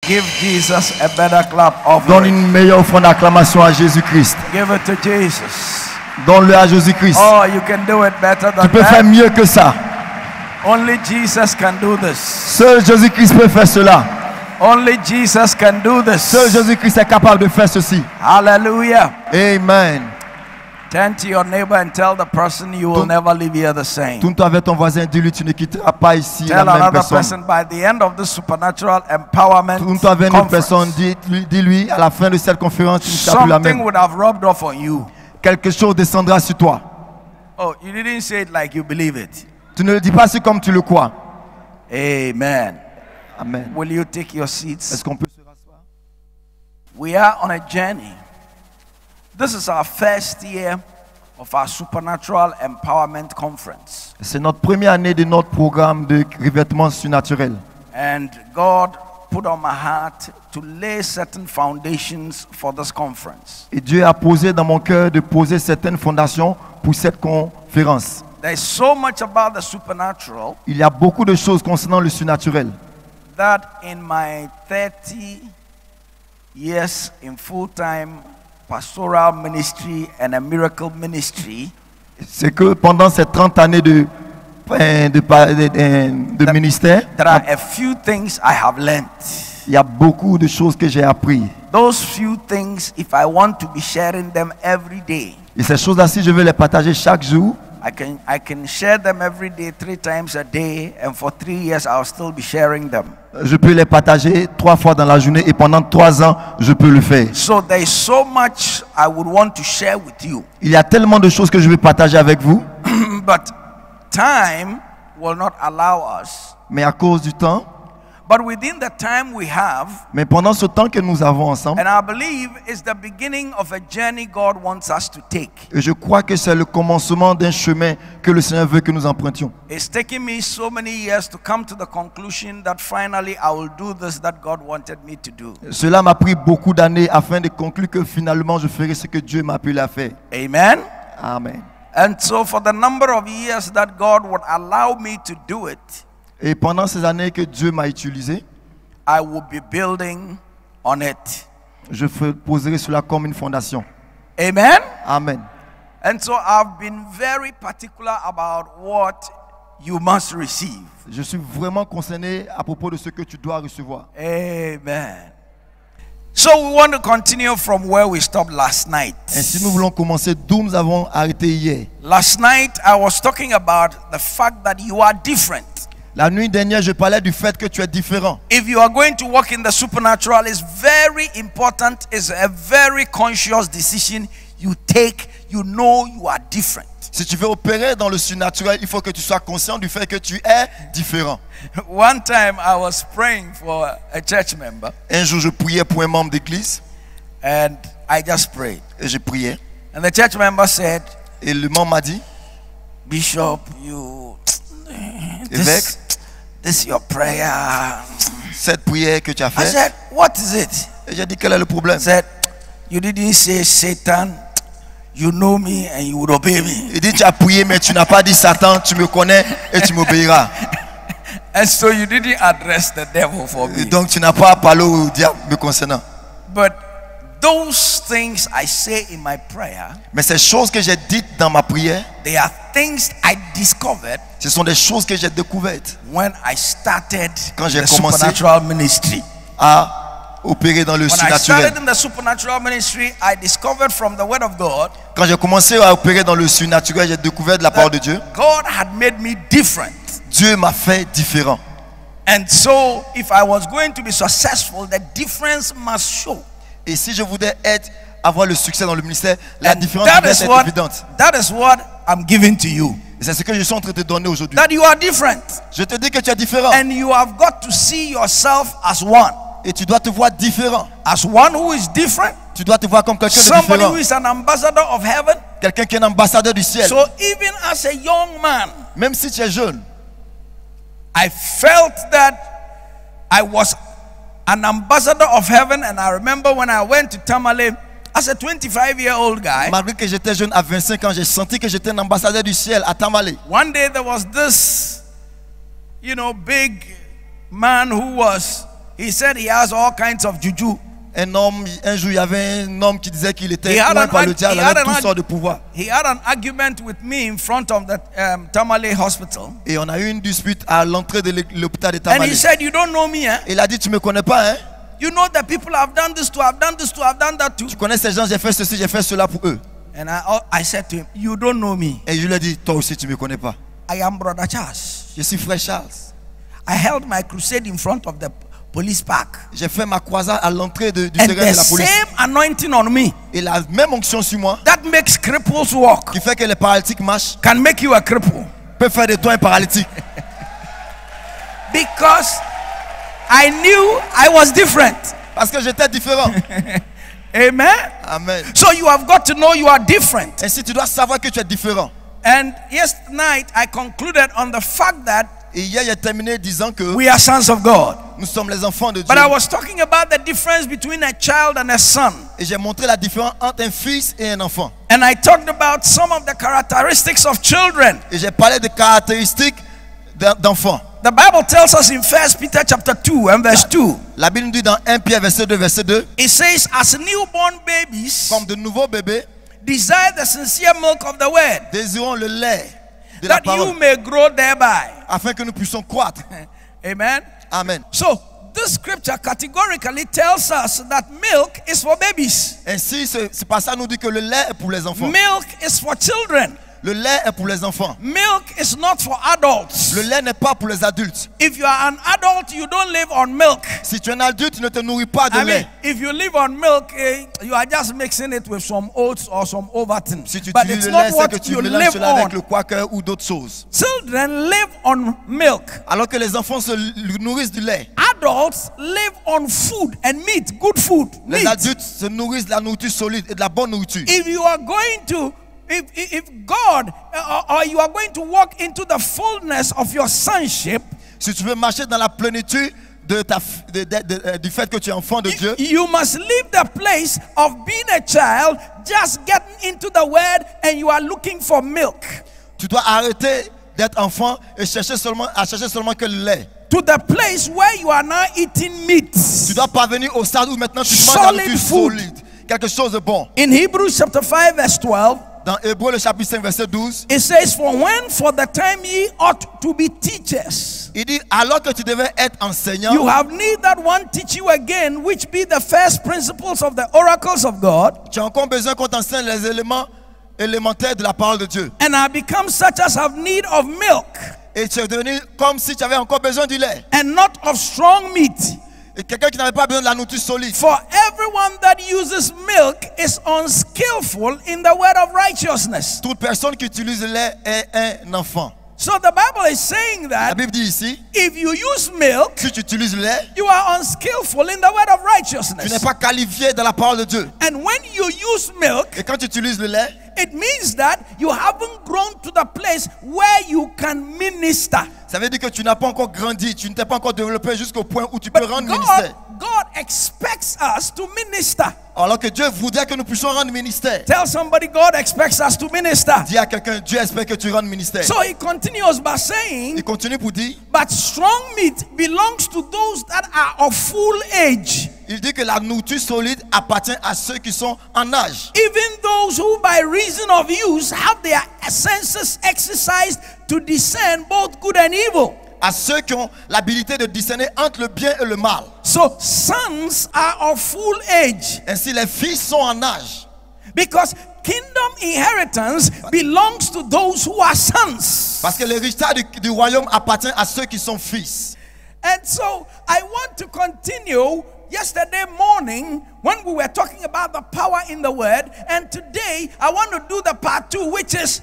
Give Jesus a better clap offering. Donne une meilleure offrande d'acclamation à Jésus-Christ. Give it to Jesus. Donne-le à Jésus-Christ. Oh, you can do it better than Tu peux faire that. mieux que ça. Only Jesus can do this. Seul Jésus-Christ peut faire cela. Only Jesus can do this. Seul Jésus-Christ est capable de faire ceci. Hallelujah. Amen. Turn to your neighbor and tell the person you will never leave here the same. Tourne-toi avec ton voisin, dis-lui tu ne quitteras pas ici Tell la même another personne. person by the end of this supernatural empowerment Tourne-toi avec une autre personne, conference, dis-lui à la fin de cette conférence tu ne seras plus la something même. would have rubbed off on you. Quelque chose descendra sur toi. Oh, you didn't say it like you believe it. Tu ne le dis pas c'est comme tu le crois. Amen. Amen. Will you take your Est-ce seats? qu'on peut se rasseoir? We are on a journey. This is our first year of our supernatural empowerment conference. C'est notre première année de notre programme de revêtement surnaturel. And God put on my heart to lay certain foundations for this conference. Et Dieu a posé dans mon cœur de poser certaines fondations pour cette conférence. There's so much about the supernatural Il y a beaucoup de choses concernant le surnaturel that in my 30 years in full-time pastoral ministry and a miracle ministry, c'est que pendant ces 30 années de ministère, there are a few things I have learned. il y a beaucoup de choses que j'ai appris. Those few things, if I want to be sharing them every day, Et ces choses-là, si je veux les partager chaque jour, I can share them every day, 3 times a day, and for 3 years I'll still be sharing them. je peux les partager 3 fois dans la journée et pendant 3 ans, je peux le faire. So there is so much I would want to share with you, Il y a tellement de choses que je veux partager avec vous, but time will not allow us. mais à cause du temps, But within the time we have, mais pendant ce temps que nous avons ensemble, and I believe it's the beginning of a journey God wants us to take. et je crois que c'est le commencement d'un chemin que le Seigneur veut que nous empruntions. It's taken me so many years to come to the conclusion that finally I will do this that God wanted me to do. Cela m'a pris beaucoup d'années afin de conclure que finalement je ferai ce que Dieu m'a appelé à faire. Amen. Amen. And so for the number of years that God would allow me to do it, Et pendant ces années que Dieu m'a utilisé, I will be building on it. je poserai cela comme une fondation. Amen. Amen. And so I've been very particular about what you must receive. Je suis vraiment concerné à propos de ce que tu dois recevoir. Amen. So we want to continue from where we stopped last night. Ainsi, nous voulons commencer d'où nous avons arrêté hier. Last night I was talking about the fact that you are different. La nuit dernière, je parlais du fait que tu es différent. If you are going to walk in the supernatural, it's very important. It's a very conscious decision you take. You know you are different. Si tu veux opérer dans le surnaturel, il faut que tu sois conscient du fait que tu es différent. One time I was praying for a church member, Un jour, je priais pour un membre d'église and I just prayed. et je priais. And the church member said, Et le membre m'a dit, Bishop, évêque, this your prayer. cette prière que tu as I faite. said, what is it? Et j'ai dit, quel est le problème? He said, you didn't say Satan, you know me and you would obey me. Il dit, tu as prié, mais tu n'as pas dit Satan, tu me connais et tu m'obéiras. And so you didn't address the devil for Et me. donc, tu n'as pas parlé au diable me concernant. But those things I say in my prayer, Mais ces choses que j'ai dites dans ma prière, they are things I discovered ce sont des choses que j'ai découvertes when I started Quand j'ai the commencé supernatural ministry. à opérer dans le When I surnaturel. started in the supernatural ministry, I discovered from the word of God Quand j'ai commencé à opérer dans le surnaturel, j'ai découvert de la parole de Dieu. God had made me different. Dieu m'a fait différent. And so if I was going to be successful, the difference must show. Et si je voudrais avoir le succès dans le ministère, la And différence that devait is être what évidente. I'm giving to you. Et c'est ce que je suis en train de te donner aujourd'hui. That you are different. Je te dis que tu es différent. And you have got to see yourself as one. Et tu dois te voir différent. As one who is different. Tu dois te voir comme quelqu'un de Somebody différent. who is an ambassador of heaven. Quelqu'un qui est un ambassadeur du ciel. So even as a young man, Même si tu es jeune, I felt that I was an ambassador of heaven. And I remember when I went to Tamale as a 25-year-old guy. malgré que j'étais jeune à 25 ans, j'ai senti que j'étais un ambassadeur du ciel à Tamale. One day there was this, big man who was he said he has all kinds of juju. Un jour, il y avait un homme qui disait qu'il était He had oint an par le arg- diable he had avec an toutes arg- sortes de pouvoirs. He had an argument with me in front of the Tamale hospital. Et on a eu une dispute à l'entrée de l'hôpital de And he Tamale. said, you don't know me, eh? Il a dit, tu me connais pas, hein? You know that people have done this to, I've done this to, I've done that to. Tu connais ces gens, j'ai fait ceci, j'ai fait cela pour eux. And I said to him, you don't know me. Et je lui ai dit, toi aussi, tu me connais pas. I am Brother Charles. Je suis frère Charles. I held my crusade in front of the police park. J'ai fait ma croisade à l'entrée du And terrain the de la police. same anointing on me Et la même onction sur moi, that makes cripples walk qui fait que les paralytiques marchent, can make you a cripple. peut faire de toi un paralytique. Because I knew I was different. Parce que j'étais différent. Amen. Amen. So you have got to know you are different. Ainsi, tu dois savoir que tu es différent. And yesterday night I concluded on the fact that Et hier, j'ai terminé disant que we are sons of God. nous sommes les enfants de Dieu. But I was talking about the difference between a child and a son. Et j'ai montré la différence entre un fils et un enfant. And I talked about some of the characteristics of children. Et j'ai parlé des caractéristiques d'enfants. The Bible tells us in 1 Peter chapter 2 and verse 2. La Bible nous dit dans 1 Pierre verset 2, It says, as newborn babies, comme de nouveaux bébés, desire the sincere milk of the word, désirons le lait de la that you parole, may grow thereby. afin que nous puissions croître. Amen. Amen. So, this scripture categorically tells us that milk is for babies. Ainsi, ce passage nous dit que le lait est pour les enfants. Milk is for children. Le lait est pour les enfants. Milk is not for adults. Le lait n'est pas pour les adultes. If you are an adult, you don't live on milk. Si tu es un adulte, tu ne te nourris pas de I mean, lait. if you live on milk, you are just mixing it with some oats or some Ovaltine. Si tu But utilises it's le lait, not c'est what que tu you mélanges live cela avec on. le quaker ou d'autres choses. Children live on milk. Alors que les enfants se nourrissent du lait. Adults live on food and meat, good food. Les Meat. adultes se nourrissent de la nourriture solide et de la bonne nourriture. If you are going to, if God, or you are going to walk into the fullness of your sonship, Si tu veux marcher dans la plénitude du fait que tu es enfant de Dieu, you must leave the place of being a child, just getting into the word, and you are looking for milk, tu dois arrêter d'être enfant et chercher seulement que le lait. to the place where you are now eating meat. Tu dois parvenir au stade où maintenant tu manges de la Solid nourriture food. solide, quelque chose de bon. In Hebrews chapter 5 verse 12, Dans Hébreux le chapitre 5 verset 12, it says, for the time ye ought to be teachers, il dit alors que tu devais être enseignant, you have need that one teach you again, which be the first principles of the oracles of God, tu as encore besoin qu'on t'enseigne les éléments élémentaires de la parole de Dieu. and are become such as have need of milk, Et tu es devenu comme si tu avais encore besoin du lait. and not of strong meat. Et quelqu'un qui n'avait pas besoin de la nourriture solide. For everyone that uses milk is unskillful in the word of righteousness. Toute personne qui utilise le lait est un enfant. So the Bible is saying La that Bible dit ici, if you use milk, si tu utilises le lait, you are unskillful in the word of tu n'es righteousness. pas qualifié dans la parole de Dieu. And when you use milk, Et quand tu utilises le lait, it means that you haven't grown to the place where you can minister. ça veut dire que tu n'as pas encore grandi, tu ne t'es pas encore développé jusqu'au point où tu peux rendre ministère. God expects us to minister. Alors que Dieu voudrait que nous puissions rendre ministère. Tell somebody, God expects us to minister. Dis à quelqu'un, Dieu espère que tu rendes ministère. So he continues by saying, Il continue pour dire, but strong meat belongs to those that are of full age, il dit que la nourriture solide appartient à ceux qui sont en âge. even those who by reason of use have their senses exercised to discern both good and evil. À ceux qui ont l'habilité de discerner entre le bien et le mal. So sons are of full age, Ainsi les fils sont en âge. because kingdom inheritance belongs to those who are sons. Parce que l'héritage du royaume appartient à ceux qui sont fils. And so I want to continue. Yesterday morning, when we were talking about the power in the word, and today I want to do the part 2, which is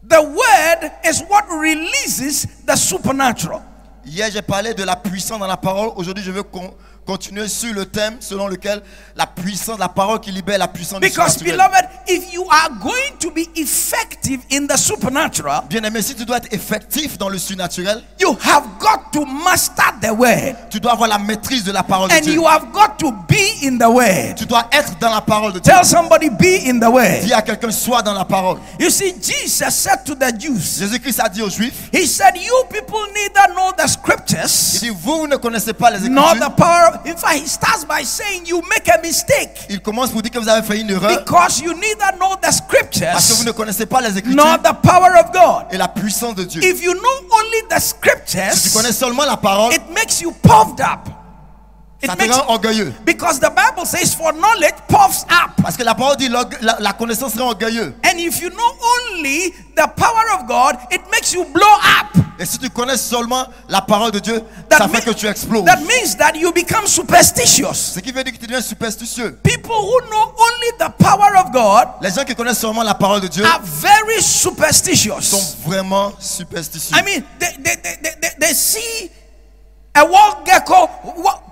the word is what releases the supernatural. Hier, j'ai parlé de la puissance dans la parole. Aujourd'hui, je veux continuer sur le thème selon lequel la puissance de la parole qui libère la puissance du Because, surnaturel. beloved, if you are going to be effective in the supernatural, Bien-aimé, si tu dois être effectif dans le surnaturel, you You have got to master the word. Tu dois avoir la maîtrise de la parole de And Dieu. you have got to be in the word. Tu dois être dans la parole de Dieu. Tell somebody, be in the word. Dis à quelqu'un, sois dans la parole. You see, Jesus said to the Jews, Jésus-Christ a dit aux Juifs, he said, you people neither know the il scriptures dit, vous ne connaissez pas les nor Écritures. the power. In fact, he starts by saying you make a mistake Il commence pour dire que vous avez fait une erreur because you neither know the parce que vous scriptures ne connaissez pas les nor Écritures the power of God. et la puissance de Dieu. If you know only the Si tu scriptures, connais seulement la parole, it makes you puffed up. ça It te makes, rend orgueilleux. because the Bible says for knowledge puffs up. Parce que la parole dit la connaissance rend orgueilleux. And if you know only the power of God, it makes you blow up. Et si tu connais seulement la parole de Dieu, That, ça fait que tu exploses. that means that you become superstitious. Ce qui veut dire que tu deviens superstitieux. People who know only the power of God Les gens qui connaissent seulement la parole de Dieu are very sont superstitious. vraiment superstitieux. I mean, they see a wall gecko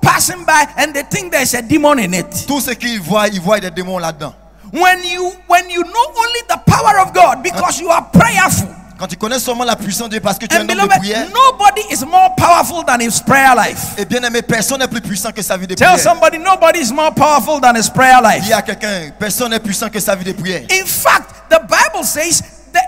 passing by and they think there's a demon in it. Tout ce qu'ils voient, ils voient des démons là-dedans. When you know only the power of God because you are prayerful. Quand tu connais seulement la puissance de Dieu parce que tu es un And homme de beloved, prière, nobody is more powerful than his prayer life. et bien aimé, personne n'est plus puissant que sa vie de Tell prière. somebody, nobody is more powerful than his prayer life. Dis à quelqu'un, personne n'est puissant que sa vie de prière. In fact, the Bible says,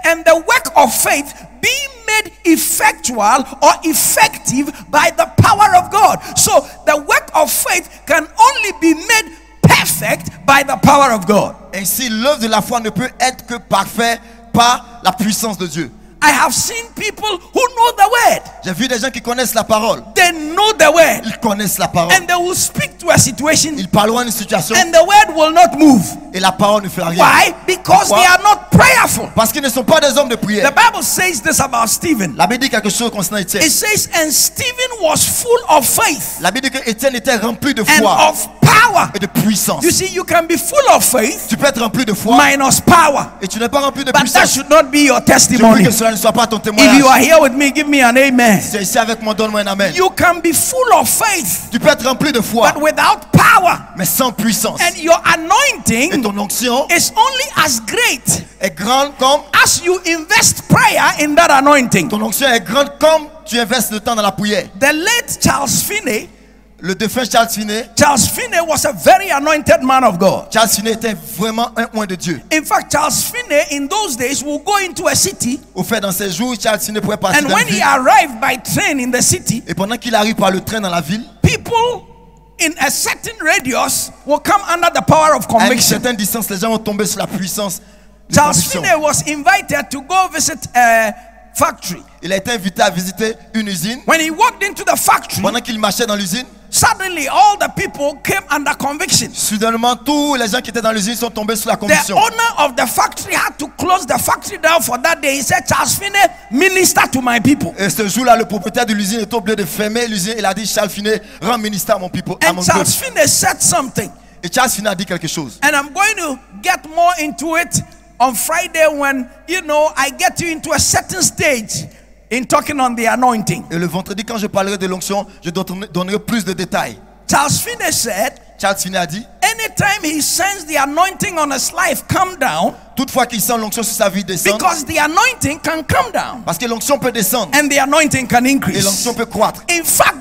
and the work of faith being made effectual or effective by the power of God. So the work of faith can only be made perfect by the power of God. Ainsi, l'œuvre de la foi ne peut être que parfaite par la puissance de Dieu. I have seen people who know the word. J'ai vu des gens qui connaissent la parole. They know the word. Ils connaissent la parole. And they will speak to a situation Ils parlent d'une situation and the word will not move. et la parole ne fait rien. Why? Because Pourquoi? they are not prayerful. Parce qu'ils ne sont pas des hommes de The prière. Bible says this about Stephen. La Bible dit quelque chose concernant Étienne. It says, and Stephen was full of faith La Bible dit que Étienne était rempli de and foi of power. et de puissance. You see, you can be full of faith Tu peux être rempli de foi minus power. et tu n'es pas rempli de But that puissance. should not be your Je prie testimony. que cela ne soit pas ton If témoignage. you are here with me, give me an amen. Si tu es ici avec moi, donne-moi un amen. You can be full of faith, Tu peux être rempli de foi, but without power. mais sans puissance. And your Et anointing ton onction is only as great est grande comme as you invest prayer in that anointing. ton onction est grande comme tu investis le temps dans la prière. The late Charles Finney, Le défunt Charles Finney was a very anointed man of God. Charles Finney était vraiment un oint de Dieu. In fact, Charles Finney in those days will go into a city, Au fait, dans ces jours, Charles Finney pouvait partir and dans la when he ville. arrived by train in the city, Et pendant qu'il arrive par le train dans la ville, people in a certain radius will come under the power of à une conviction. certaine distance, les gens vont tomber sur la puissance de Charles conviction. Finney was invited to go visit a factory. Il a été invité à visiter une usine. When he walked into the factory, Pendant qu'il marchait dans l'usine, suddenly all the people came under conviction. soudainement, tous les gens qui étaient dans l'usine sont tombés sur la The conviction. owner of the factory had to close the factory down for that day. He said, Charles Finney, minister to my people. Et ce jour-là, le propriétaire de l'usine est obligé de fermer l'usine. Il a dit, Charles Finney, rends ministère à mon people. À And mon Charles peuple. Finney said something. Et Charles Finney a dit quelque chose. And I'm going to get more into it on Friday when, I get you into a certain stage in talking on the anointing. Et le vendredi, quand je parlerai de l'onction, je donnerai plus de détails. Charles Finney said, Charles Finney a dit, anytime he sends the anointing on his life come down, toutefois qu'il sent l'onction sur sa vie descendre, because the anointing can come down parce que l'onction peut descendre and the anointing can et increase. l'onction peut croître. In fact,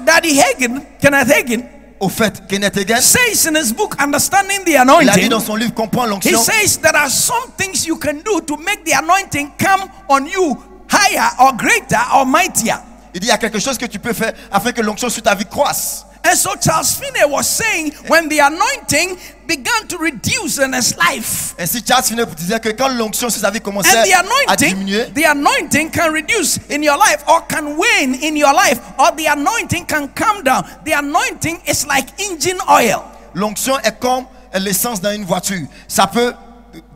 Kenneth Hagin, Au fait, Kenneth Hagin, says in his book, Understanding the il a dit Anointing, dans son livre Comprendre he l'onction, says there are some things you can do to make the anointing come on you higher or greater or mightier. il dit il y a quelque chose que tu peux faire afin que l'onction sur ta vie croisse. And so Charles Finney was saying when the anointing began to reduce in his life, Ainsi, Charles Finney disait que quand l'onction sur sa vie commençait and à diminuer, the anointing can reduce in your life or can wane in your life, or the anointing can come down. The anointing is like engine oil. l'onction est comme l'essence dans une voiture. Ça peut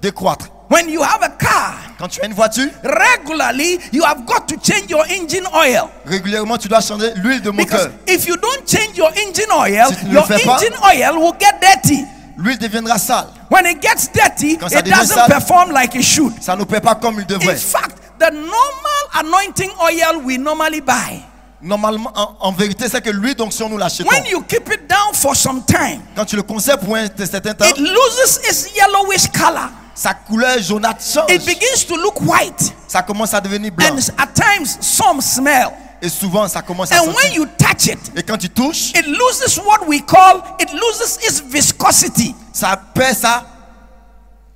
décroître. When you have a car, Quand tu as une voiture, regularly you have got to change your engine oil. régulièrement, tu dois changer l'huile de Because moteur. if you don't change your engine oil, Si tu ne le your fais pas, engine oil will get dirty. L'huile deviendra sale. When it gets dirty, Quand ça it devient doesn't sale, perform like it should. Ça ne paie pas comme il In devrait. fact, the normal anointing oil we normally buy, Normalement, en vérité, c'est que l'huile d'onction, nous l'achetons. when you keep it down for some time, Quand tu le conserves pour un certain temps, it loses its yellowish color. sa couleur jaunâtre change. It begins to look white, Ça commence à devenir blanc. and at times some smell. Et souvent, ça commence à And when sortir. you touch it, Et quand tu touches, it loses what we call, it loses its viscosity. ça perd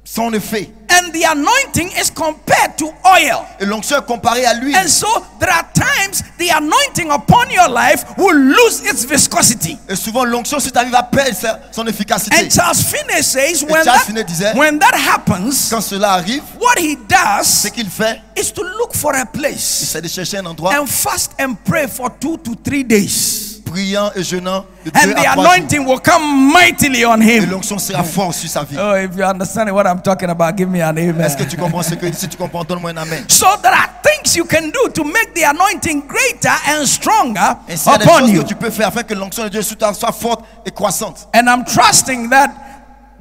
son effet. And the anointing is compared to oil. Et l'onction est comparée à l'huile. And so there are times the anointing upon your life will lose its viscosity. Et souvent, l'onction sur ta vie va perdre son efficacité. And Charles Finney says Charles Finney disait, when that happens, quand cela arrive, what he does ce qu'il fait, is to look for a il place essaie de chercher un endroit, and fast and pray for 2 to 3 days. priant et jeûnant de 2 And the à 3 jours. anointing will come mightily on Et him. l'onction sera forte sur sa vie. Oh, if you understand what I'm talking about, give me an Est-ce que amen. tu comprends ce que si tu comprends, donne-moi un amen. So there are things you can do to make the anointing greater and stronger Ainsi, il y a des upon choses you. que tu peux faire afin que l'onction de Dieu sur toi soit forte et croissante. And I'm trusting that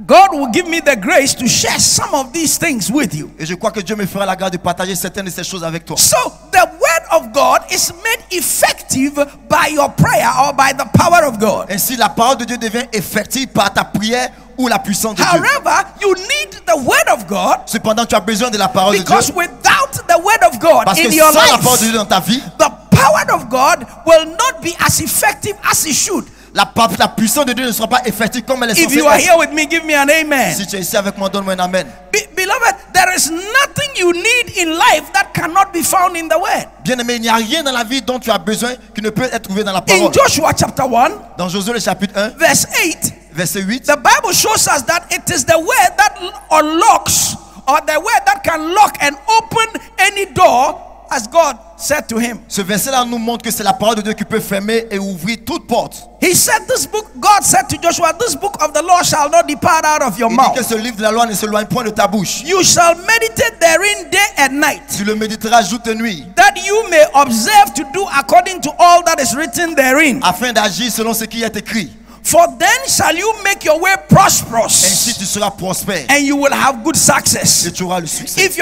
God will give me the grace to share some of these things with you. Et je crois que Dieu me fera la grâce de partager certaines de ces choses avec toi. So the word of God is made effective by your prayer or by the power of God. Ainsi, la parole de Dieu devient effective par ta prière ou la puissance de Dieu. However, you need the word of God, Cependant, tu as besoin de la parole de Dieu. because without the word of God Parce que in your sans la parole de life, Dieu dans ta vie, the power of God will not be as effective as it should. la puissance de Dieu ne sera pas effective comme elle est If censée you are être. here with me, give me an amen. Si tu es ici avec moi, donne-moi un amen. Beloved, there is nothing you need in life that cannot be found in the word. Bien-aimé, il n'y a rien dans la vie dont tu as besoin qui ne peut être trouvé dans la In parole. Joshua chapter 1, Dans Josué le chapitre 1, verse 8, verset 8, the Bible shows us that it is the word that unlocks, or the word that can lock and open any door, as God said to him. ce verset-là nous montre que c'est la parole de Dieu qui peut fermer et ouvrir toute porte. He said, this book, God said to Joshua, this book of the law shall not depart out of your Il dit mouth. que ce livre de la loi ne s'éloigne point de ta bouche. You shall meditate therein day and night, Tu le méditeras jour et nuit, that you may observe to do according to all that is written therein. afin d'agir selon ce qui est écrit. For then shall you make your way Ainsi prosperous, tu seras prospère and you will have good success. et tu auras le succès. If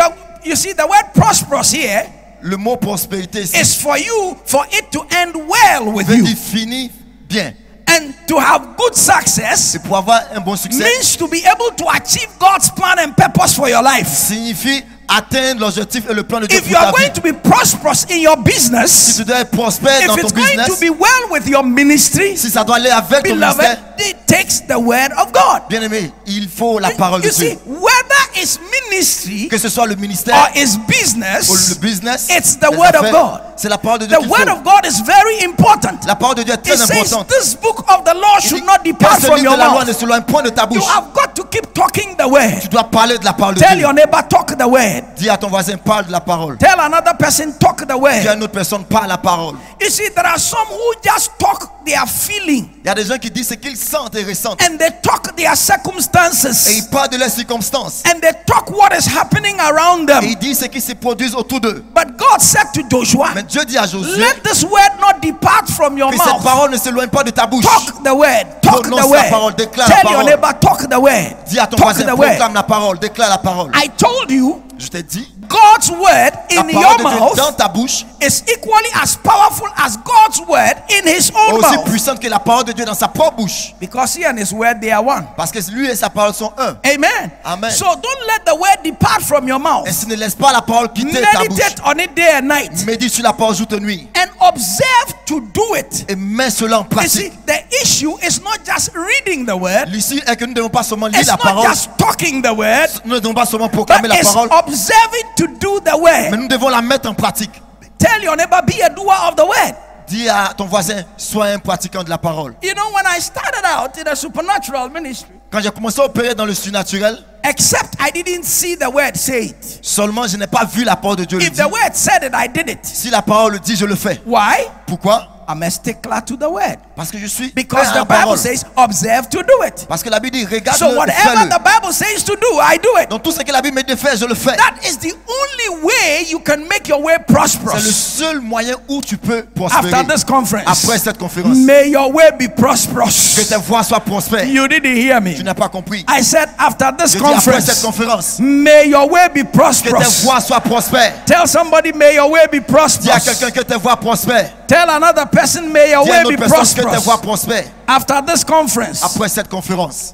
you see the word prosperous here Le mot prospérité ici is for you, for it to end well with veut you. dire finir bien. And to have good success Et pour avoir un bon succès, means to be able to achieve God's plan and purpose for your life. signifie atteindre l'objectif et le plan de Dieu If pour you are ta vie. going to be prosperous in your Si business, tu dois être prospère dans if ton it's going business, to be well with your ministry, si ça doit aller avec ton beloved, ministère, it takes the word of God. bien aimé, il faut la parole de You see, Dieu. whether it's ministry Que ce soit le ministère or it's ou le business, business, it's the les word of affaires, God. c'est la parole de Dieu The qu'il word faut. of God is very important. La parole de Dieu est It très says importante. this book of the law Il should dit not que depart ce from livre your de la loi ne mouth. s'éloigne point de ta You bouche. have got to keep talking the word. Tu dois parler de la parole de Tell Dieu. your neighbor, talk the word. Dis à ton voisin, parle de la parole. Tell another person, talk the Dis à word. une autre personne, parle la parole. You see, there are some who just talk their feeling Il y a des gens qui disent ce qu'ils sentent et ressentent. and they talk their Et circumstances ils parlent de leurs circonstances. and they talk what is happening around Et them. ils disent ce qui se produit autour d'eux. But God said to Joshua, Mais Dieu dit à Josué let this word not depart from your que cette mouth. parole ne s'éloigne pas de ta bouche. Talk the word. Talk the Prononce la parole, word. déclare la Tell your parole. neighbor, talk the word. Dis à ton Talk voisin, the word. proclame la parole, déclare la parole. I told you, Je t'ai dit, God's word la in parole your de Dieu mouth dans ta bouche is equally as powerful as God's word in his est own aussi mouth. puissante que la parole de Dieu dans sa propre bouche. Because he and his word, they are one. Parce que lui et sa parole sont un. Amen. Amen. So don't let the word depart from your mouth. Ainsi ne laisse pas la parole quitter ta bouche. Meditate on it day and night. Médite sur la parole jour et nuit. And observe to do it. Et mets cela en You see, pratique. the issue is not just reading the word. L'ici est que nous ne devons pas seulement lire It's la not parole. just talking the word. Nous ne devons pas seulement But proclamer la it's parole. observing to do the Mais word. nous devons la mettre en pratique. Tell your neighbor, be a doer of the word. Dis à ton voisin, sois un pratiquant de la parole. You know, when I started out in a supernatural ministry, Quand j'ai commencé à opérer dans le surnaturel, except I didn't see the word say it. seulement je n'ai pas vu la parole de Dieu le If dire. the word said it, I did it. Si la parole le dit, je le fais. Why? Pourquoi? I'm a stickler to the word. Parce que je suis Because prêt à the la Bible parole. says, observe to do it. Parce que la Bible dit, regarde, So whatever fais-le. the Bible says to do, I do it. Donc tout ce que la Bible me dit de faire, je le fais. That is the only way you can make your way C'est le prosperous. seul moyen où tu peux prospérer. After this conference, Après cette conférence, may your way be que prosperous. tes voix soient prospères. You didn't hear Tu me. n'as pas compris. I said after this Je dis après cette conference, conférence, may your way be que tes prosperous. voix soient prospères. Tell somebody, may your way be Dis à prosperous. quelqu'un que tes voix prospèrent. Tell another person, may your Dis à way une be autre personne que tes prosperous. voix prospèrent. After this conference. Après cette conférence.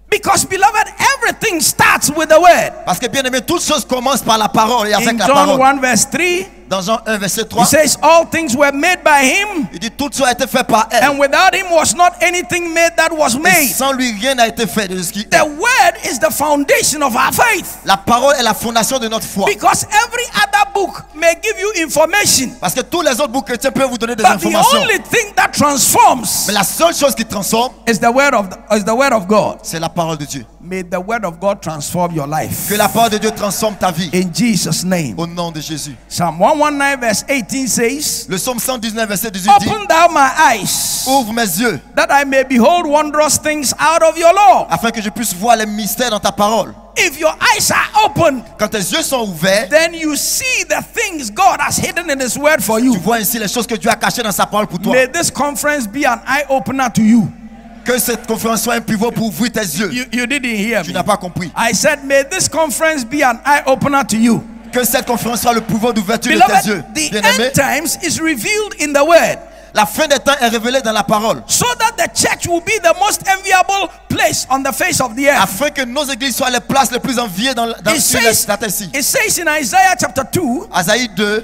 Because, beloved, everything starts with the word. Parce que bien aimé, toutes choses commencent par la parole et avec In la John parole. 1 verse 3, Dans Jean 1, verset He 3, says, all things were made by him, il dit tout cela a été fait par elle. and without him was not anything made that was Et made. sans lui, rien n'a été fait de ce qui est. The word is the foundation of our faith. La parole est la fondation de notre foi. Because every other book may give you information, Parce que tous les autres boucs chrétiens peuvent vous donner des but the informations. only thing that transforms Mais la seule chose qui transforme, is the word of God. c'est la parole de Dieu. May the word of God transform your life. Que la parole de Dieu transforme ta vie. In Jesus' name. Au nom de Jésus. Psalm 119 verse 18 says, Le psaume 119, verset 18 dit, open thou my eyes, ouvre mes yeux, that I may behold wondrous things out of your law. afin que je puisse voir les mystères dans ta parole. If your eyes are opened, Quand tes yeux sont ouverts, then you see the things God has hidden in his word for tu you. vois ainsi les choses que Dieu a cachées dans sa parole pour toi. May this conference be an eye-opener to you. Que cette conférence soit un pivot pour ouvrir tes yeux. You didn't hear Tu me. n'as pas compris. I said, may this conference be an eye-opener to you. Que cette conférence soit le pouvoir d'ouverture de tes yeux. Beloved, the Bien-aimé, end times is revealed in the word, la fin des temps est révélée dans la parole. so that the church will be the most enviable place on the face of the earth. Afin que nos églises soient les places les plus enviées sur la terre-ci. It says in Isaiah chapter 2,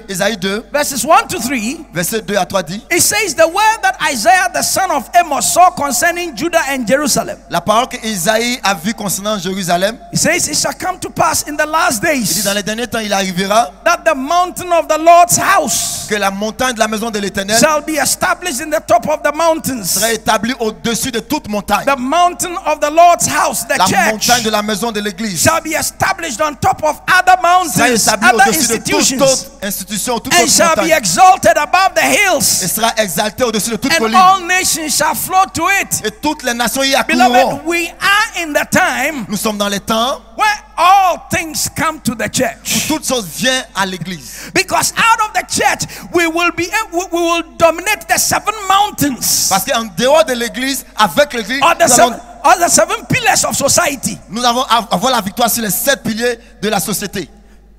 Isaïe 2, verses 1 to 3, verset 2 à 3 dit, it says the word that Isaiah the son of Amos saw concerning Judah and Jerusalem. la parole que Isaïe a vue concernant Jérusalem, It says it shall come to pass in the last il dit days dans les derniers temps il arrivera that the mountain of the Lord's house que la montagne de la maison de l'Éternel shall be established in the top of the mountains. sera établie au-dessus de toute montagne. The mountain of the Lord's house, the La church, montagne de la maison de l'Église shall be established on top of other sera mountains, établie other au-dessus de toute institutions, autre institution, toute and autre shall be montagne, exalted above the et hills, sera exaltée au-dessus de toute and colline. all nations shall flow to it. Et toutes les nations y Beloved, accourront. we are in the time Nous sommes dans les temps where all things come to the où church. toute chose vient à l'Église. Because out of the church we will dominate the seven mountains, Parce qu'en dehors de l'Église, avec l'Église, or the seven pillars of society. nous allons avoir la victoire sur les 7 piliers de la société.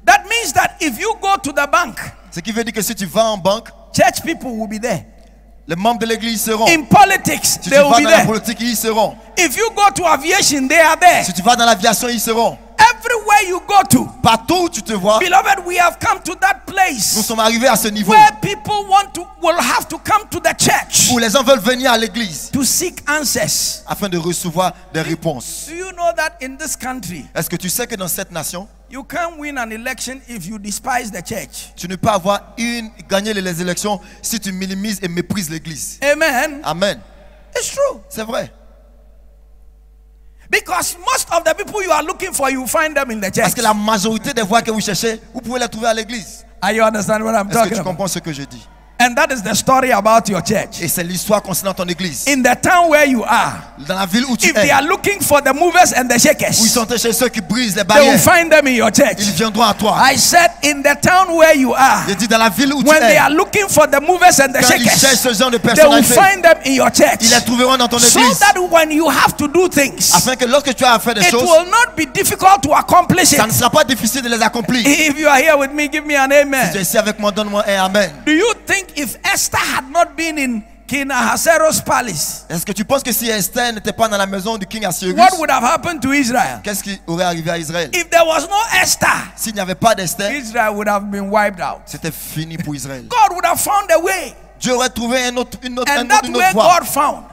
That means that if you go to the bank, Ce qui veut dire que si tu vas en banque, church people will be there. les membres de l'Église y seront. In politics, Si tu they will vas be dans la there. politique, ils y seront. If you go to aviation, they are there. Si tu vas dans l'aviation, ils y seront. Everywhere you go to, Partout où tu te vois, beloved, we have come to that nous place sommes arrivés à ce niveau where people will have to come to the church où les gens veulent venir à l'Église to seek answers. afin de recevoir des réponses. Do you know that in this country, Est-ce que tu sais que dans cette nation, you can't win an election if you despise the church? tu ne peux gagner les élections si tu minimises et méprises l'Église? Amen. Amen. It's true. C'est vrai. Because most of the people you are looking for, you find them in the Parce church. que la majorité des voix que vous cherchez, vous pouvez les trouver à l'Église. Are you understand what I'm Est-ce que talking tu about? comprends ce que je dis? And that is the story about your church. Et c'est l'histoire concernant ton Église. In the town where you are, Dans la ville où tu if they es, are looking for the movers and the où ils shakers, sont chez ceux qui brisent les they will barrières, find them in your ils church. viendront à toi. I said, in the town where you are, J'ai dit dans la ville où tu when they es, are looking for the movers and the quand ils cherchent shakers, ce genre de they will personnalité, find them in your church. ils les trouveront dans ton So Église. that when you have to do things, Afin que lorsque tu as à faire des it choses, will not be difficult to accomplish ça ne it. sera pas difficile de les accomplir. If you are here with me, give me an Si tu es amen. ici avec moi, donne-moi un amen. Do you think if Esther had not been in King Ahasuerus' palace, Est-ce que tu penses que si Esther n'était pas dans la maison du King Assuérus, what would have happened to Israel? qu'est-ce qui aurait arrivé à Israël? If there was no Esther, S'il n'y avait pas d'Esther, Israel would have been wiped out. c'était fini pour Israël. God would have found a way. Dieu aurait trouvé une autre And that way voie. God found.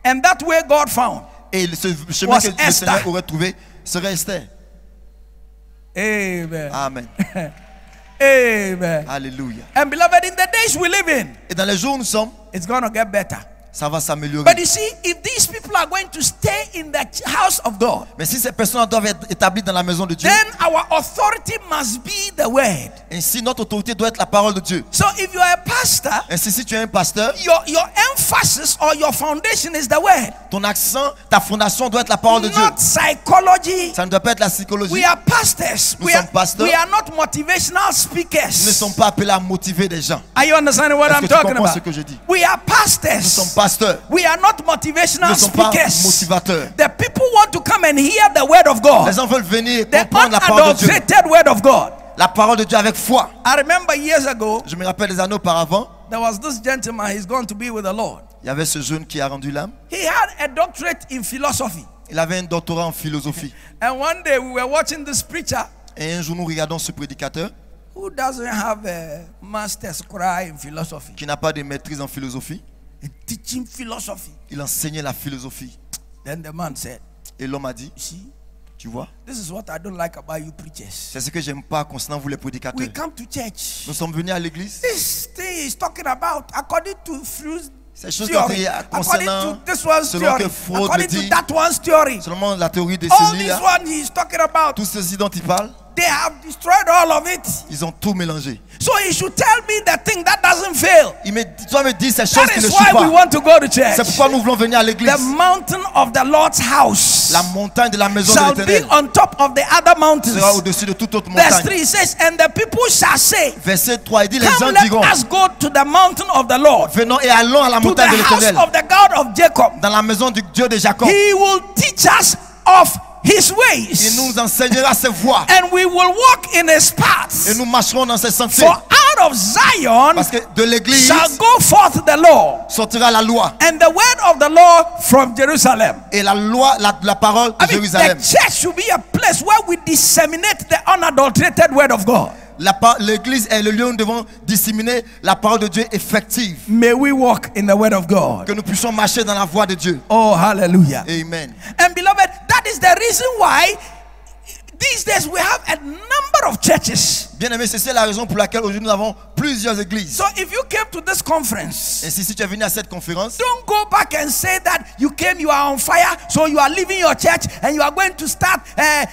And that way God found. Et ce chemin was que le Esther. Seigneur aurait trouvé serait Esther. Amen. Amen. Amen. Alléluia. And beloved, in the days we live in, Et dans les jours où nous sommes, it's going to get better. ça va s'améliorer. But you see, if these people are going to stay in the house of God, Mais si ces personnes doivent être établies dans la maison de Dieu, then our authority must be the word. ainsi notre autorité doit être la parole de Dieu. So if you are a pastor, Ainsi si tu es un pasteur, your emphasis or your foundation is the word, ton accent, ta fondation doit être la parole de Dieu. not psychology. Ça ne doit pas être la psychologie. We are pastors. Nous sommes pasteurs. We are not motivational Nous ne speakers. sommes pas appelés à motiver des gens. Are you understanding what Est-ce I'm que tu talking comprends about? ce que je dis? We are Nous sommes pastors. pasteurs. We are not Nous motivational ne sommes pas speakers. motivateurs. The people want to come and hear the word of God. Les gens veulent venir The comprendre la parole de Dieu. unadulterated word of God. La parole de Dieu avec foi. I remember years ago, Je me rappelle des années auparavant, there was this gentleman, he's going to be with the Lord. il y avait ce jeune qui a rendu l'âme. He had a doctorate in philosophy. Il avait un doctorat en philosophie. And one day we were watching this preacher, Et un jour, nous regardons ce prédicateur. who doesn't have a master's degree in philosophy qui n'a pas de maîtrise en philosophie. and teaching philosophy? Il enseignait la philosophie. Then the man said, Et l'homme a dit, "You see, tu vois, this is what I don't like about you preachers. c'est ce que j'aime pas concernant vous les prédicateurs. We come to church. Nous sommes venus à l'église. This thing is talking about according to Freud's Ces choses theory, according to this one's selon theory, que Freud according le to dit, that one's theory. seulement la théorie de All celui this là, one he's talking about, tout ceci dont il parle, they have destroyed all of it. ils ont tout mélangé. So he should tell me the thing that doesn't fail. Toi me dis ces choses That qui ne is chouent why we pas. want to go to church. C'est pourquoi nous voulons venir à l'église. The mountain of the Lord's house La montagne de la maison de shall be l'Éternel on top of the other mountains. sera au-dessus de toute autre Verse montagne. 3 says, and the people shall say, Verset 3, il dit, les come, gens let diront, us go to the mountain of the Lord, venons et allons à la to the montagne de house l'Éternel, of the God of Jacob. dans la maison du Dieu de Jacob. He will teach us of his Il ways, nous enseignera ses voies and we will walk in his paths. et nous marcherons dans ses sentiers. For out of Zion Parce que de l'église shall go forth the law, sortira la loi and the word of the law from Jerusalem. et la loi, la parole de I mean, Jérusalem. the church should be a place where we disseminate the unadulterated word of God. L'église est le lieu où nous devons disséminer la parole de Dieu effective. May we walk in the word of God. Que nous puissions marcher dans la voie de Dieu. Oh, hallelujah. Amen. And beloved, that is the reason why these days we have a number of churches. Bien aimé, c'est la raison pour laquelle aujourd'hui nous avons plusieurs églises. So if you came to this conference, Et si tu es venu à cette conférence, don't go back and say that you came, you are on fire, so you are leaving your church and you are going to start,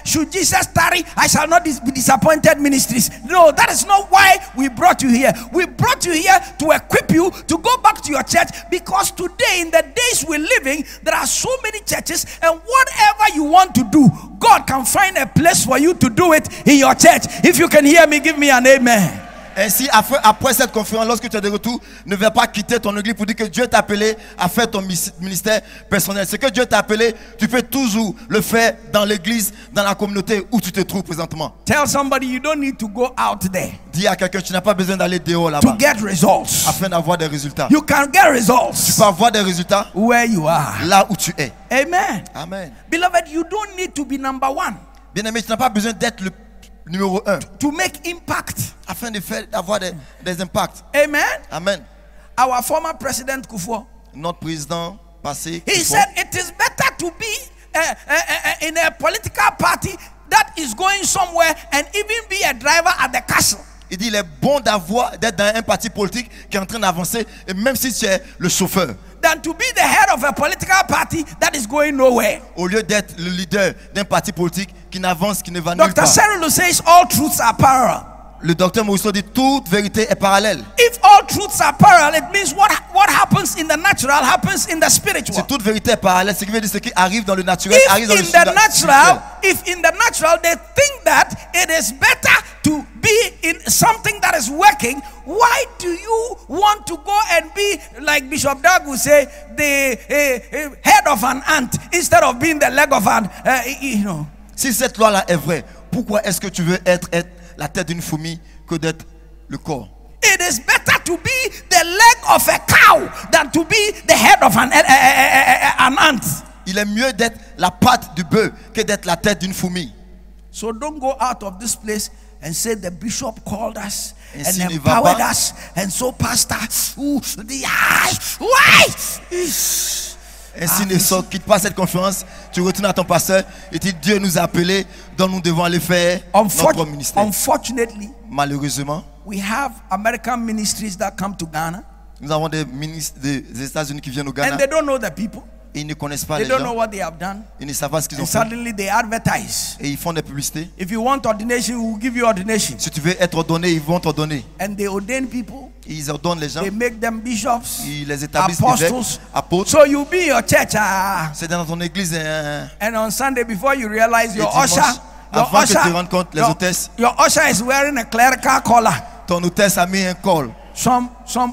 should Jesus tarry, I shall not be disappointed ministries. No, that is not why we brought you here. We brought you here to equip you to go back to your church, because today, in the days we're living, there are so many churches, and whatever you want to do, God can find a place for you to do it in your church. If you can hear me, give me an amen. ainsi après cette conférence, lorsque tu es de retour, ne viens pas quitter ton église pour dire que Dieu t'a appelé à faire ton ministère personnel. Ce que Dieu t'a appelé, tu peux toujours le faire dans l'église, dans la communauté où tu te trouves présentement. Tell somebody you don't need to go out there Dis à quelqu'un, tu n'as pas besoin d'aller dehors to là-bas get results. afin d'avoir des résultats. You can get Tu results peux avoir des résultats where you are. là où tu es. Amen. Amen. Beloved, you don't need to be number one Bien aimé, tu n'as pas besoin d'être le numéro 1 to make impact. afin d'avoir des impacts. Amen. Amen. Our former president Kufuor, Notre président passé, he said it is better to be in a political party that is going somewhere and even be a driver at the castle. il dit il est bon d'être dans un parti politique qui est en train d'avancer, et même si tu es le chauffeur, Than to be the head of a political party that is going nowhere. au lieu d'être le leader d'un parti politique qui n'avance, qui ne va nulle Dr. part. Cyril says all truths are parallel. Le docteur Maurice dit toute vérité est parallèle. If all truths are parallel, it means what happens in the natural happens in the spiritual. Si toute vérité est parallèle, ce qui veut dire ce qui arrive dans le naturel If arrive dans le in the spirituel. natural they think that it is better to be in something that is working, why do you want to go and be, like Bishop Doug would say, the head of an ant instead of being the leg of an, Si cette loi-là est vraie, pourquoi est-ce que tu veux être la tête d'une fourmi que d'être le corps? It is better to be the leg of a cow than to be the head of an ant. Il est mieux d'être la patte du bœuf que d'être la tête d'une fourmi. So don't go out of this place and say the bishop called us and Ainsi ne va empowered pas. us, and so pastor, why? Ainsi ne quitte pas cette conférence, tu retournes à ton pasteur et tu dis Dieu nous a appelés, donc nous devons aller faire notre ministère. Unfortunately, Malheureusement, we have American ministries that come to Ghana nous avons des ministres des États-Unis qui viennent au Ghana and they don't know the people. et ils ne connaissent pas They les don't know gens, what they have done. ils ne savent pas ce qu'ils ont And fait suddenly they advertise. et ils font des publicités. If you want ordination, we will give you ordination. Si tu veux être ordonné, ils vont t'ordonner. And they ordain people. Ils ordonnent les gens, They make them bishops, ils les établissent évêques, apostles. apôtres. So you be in your church, C'est dans ton église and on Sunday, before you realize your dimanche, usher, avant que tu te rendes compte, les hôtesses, your usher is wearing a clerical collar. ton hôtesse a mis un col. Some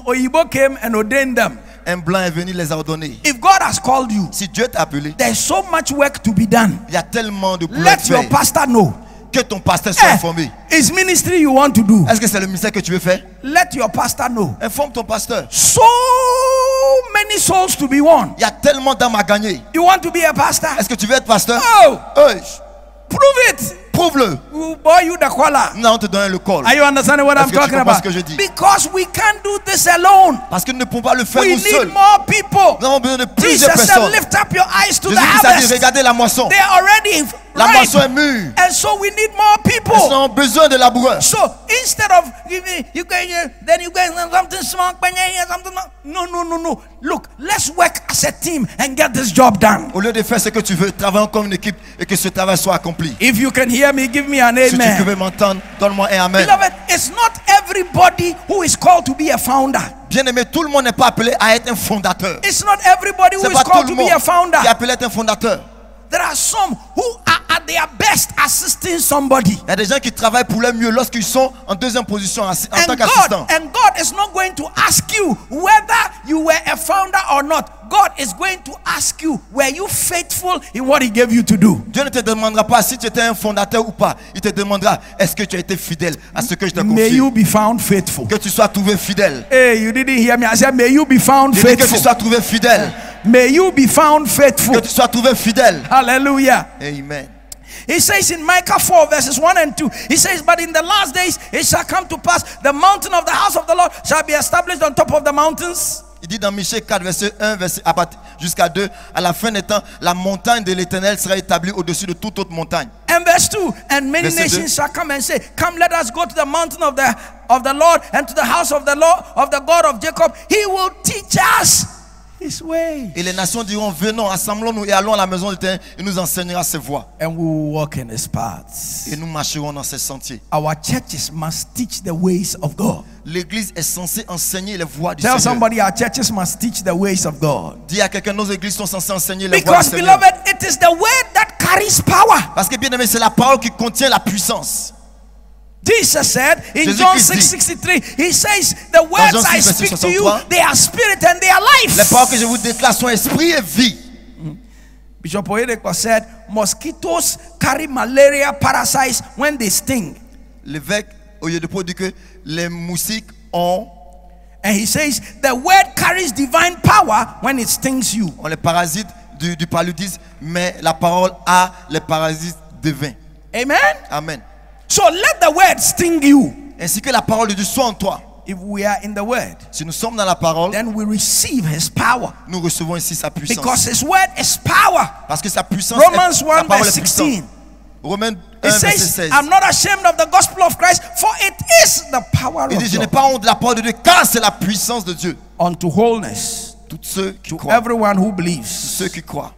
Oyibo came and ordained them. Un blanc est venu les a ordonnés. If God has called you, Si Dieu t'a appelé, there's so much work to be done. il y a tellement de boulot à Let your faire. pastor know. Que ton pasteur soit informé. It's ministry you want to do. Est-ce que c'est le ministère que tu veux faire? Let your pastor know. Informe ton pasteur. So many souls to be won. Il y a tellement d'âmes à gagner. You want to be a pastor? Est-ce que tu veux être pasteur? Oh, Hey, prove it. Prouve-le. We'll buy you the collar. Nous allons te donner le col. Are you understanding what Est-ce I'm que tu talking comprends about? ce que je dis? Because we can't do this alone. Parce que nous ne pouvons pas le faire We nous seuls. need more people. Nous avons besoin de plusieurs Jesus said, personnes. lift up your eyes to the Jésus Christ a dit, harvest. regardez la moisson. They are already La ripe. moisson est mûre. And so we need more Nous people. avons besoin de laboureurs. So instead of you going here, then you going something small, something no. Look, let's work as a team and get this job done. Au lieu de faire ce que tu veux, travaillons comme une équipe et que ce travail soit accompli. If you can hear me, give me an Si tu amen. peux m'entendre, donne-moi un amen. Beloved, it's not everybody who is called to be a founder. Bien-aimé, tout le monde n'est pas appelé à être un fondateur. It's not everybody who C'est is pas tout called le to monde be a founder. qui est appelé à être un fondateur. There are some who are at their best assisting somebody. Il y a des gens qui travaillent pour le mieux lorsqu'ils sont en deuxième position en tant qu'assistant. And God is not going to ask you whether you were a founder or not. God is going to ask you, were you faithful in what He gave you to do? Dieu ne te demandera pas si tu étais un fondateur ou pas. Il te demandera, est-ce que tu as été fidèle à ce que je t'ai May confié? you be found faithful. Que tu sois trouvé fidèle. Hey, you didn't hear me. I said, may you be found J'ai dit que tu faithful. sois trouvé fidèle. May you be found Que faithful. tu sois trouvé fidèle. Hallelujah. Amen. He says in Micah 4 verses 1 and 2, he says, but in the last days it shall come to pass, the mountain of the house of the Lord shall be established on top of the mountains. Il dit dans Michée 4, verset 1 jusqu'à 2, à la fin des temps, la montagne de l'Éternel sera établie au-dessus de toute autre montagne. And verse 2, and many Verset 2. nations shall come and say, come, let us go to the mountain of the Lord and to the house of the Lord, of the God of Jacob. He will teach us His way. Et les nations diront, venons, assemblons-nous et allons à la maison de l'Éternel, il nous enseignera ses voies. And we will walk in His paths. Et nous marcherons dans ses sentiers. Our churches must teach the ways of God. L'église est censée enseigner les voies du Tell Seigneur. somebody, our churches must teach the ways of God. Dis à quelqu'un, nos églises sont censées enseigner les voies du Because, Seigneur. beloved, it is the word that carries power. Parce que bien aimé, c'est la parole qui contient la puissance. Jesus said in Jésus John Christ dit, 6:63, He says, the words Jean 6, I verset speak to you, 63, they are spirit and they are life. Les paroles que je vous déclare sont esprit et vie. Bishop Oyedepo said, mosquitoes carry malaria parasites when they sting. L'évêque Oyedepo dit que les moustiques ont And he says, the word carries divine power when it stings you. les parasites du paludisme, mais la parole a les parasites divins. Amen? Amen. So let the word sting you. Ainsi que la parole de Dieu soit en toi. If we are in the word, Si nous sommes dans la parole, then we receive His power. nous recevons ici sa puissance. Because His word is power. Parce que sa puissance Romans est, la 1 parole verse est puissante. 16. Romains 1 It verset says, 16. I'm not ashamed of the gospel of Christ, for it is the power Il dit, of je n'ai God pas honte de la parole de Dieu, car c'est la puissance de Dieu. unto wholeness Tous ceux qui to croient. everyone who believes. Ceux qui croient.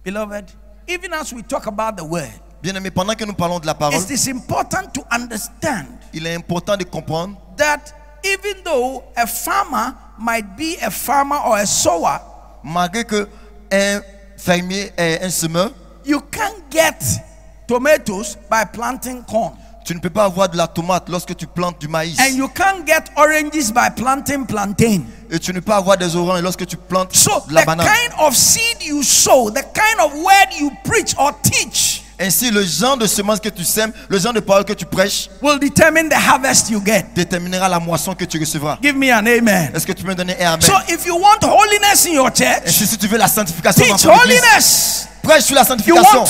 Beloved, even as we talk about the word, Bien-aimés, pendant que nous parlons de la parole, it is important to understand il est important de comprendre that even though a farmer might be a farmer or a sower, malgré que un fermier est un semeur, you can't get tomatoes by planting corn. tu ne peux pas avoir de la tomate lorsque tu plantes du maïs. And you can't get oranges by planting plantain. Et tu ne peux pas avoir des oranges lorsque tu plantes So de la the banane. kind of seed you sow, the kind of word you preach or teach Ainsi, le genre de semence que tu sèmes, le genre de parole que tu prêches, will determine the harvest you get. déterminera la moisson que tu recevras. Give me an amen. Est-ce que tu peux me donner un amen? So if you want holiness in your church, Ainsi, si tu veux la sanctification dans teach ton église, holiness. prêche sur la You sanctification.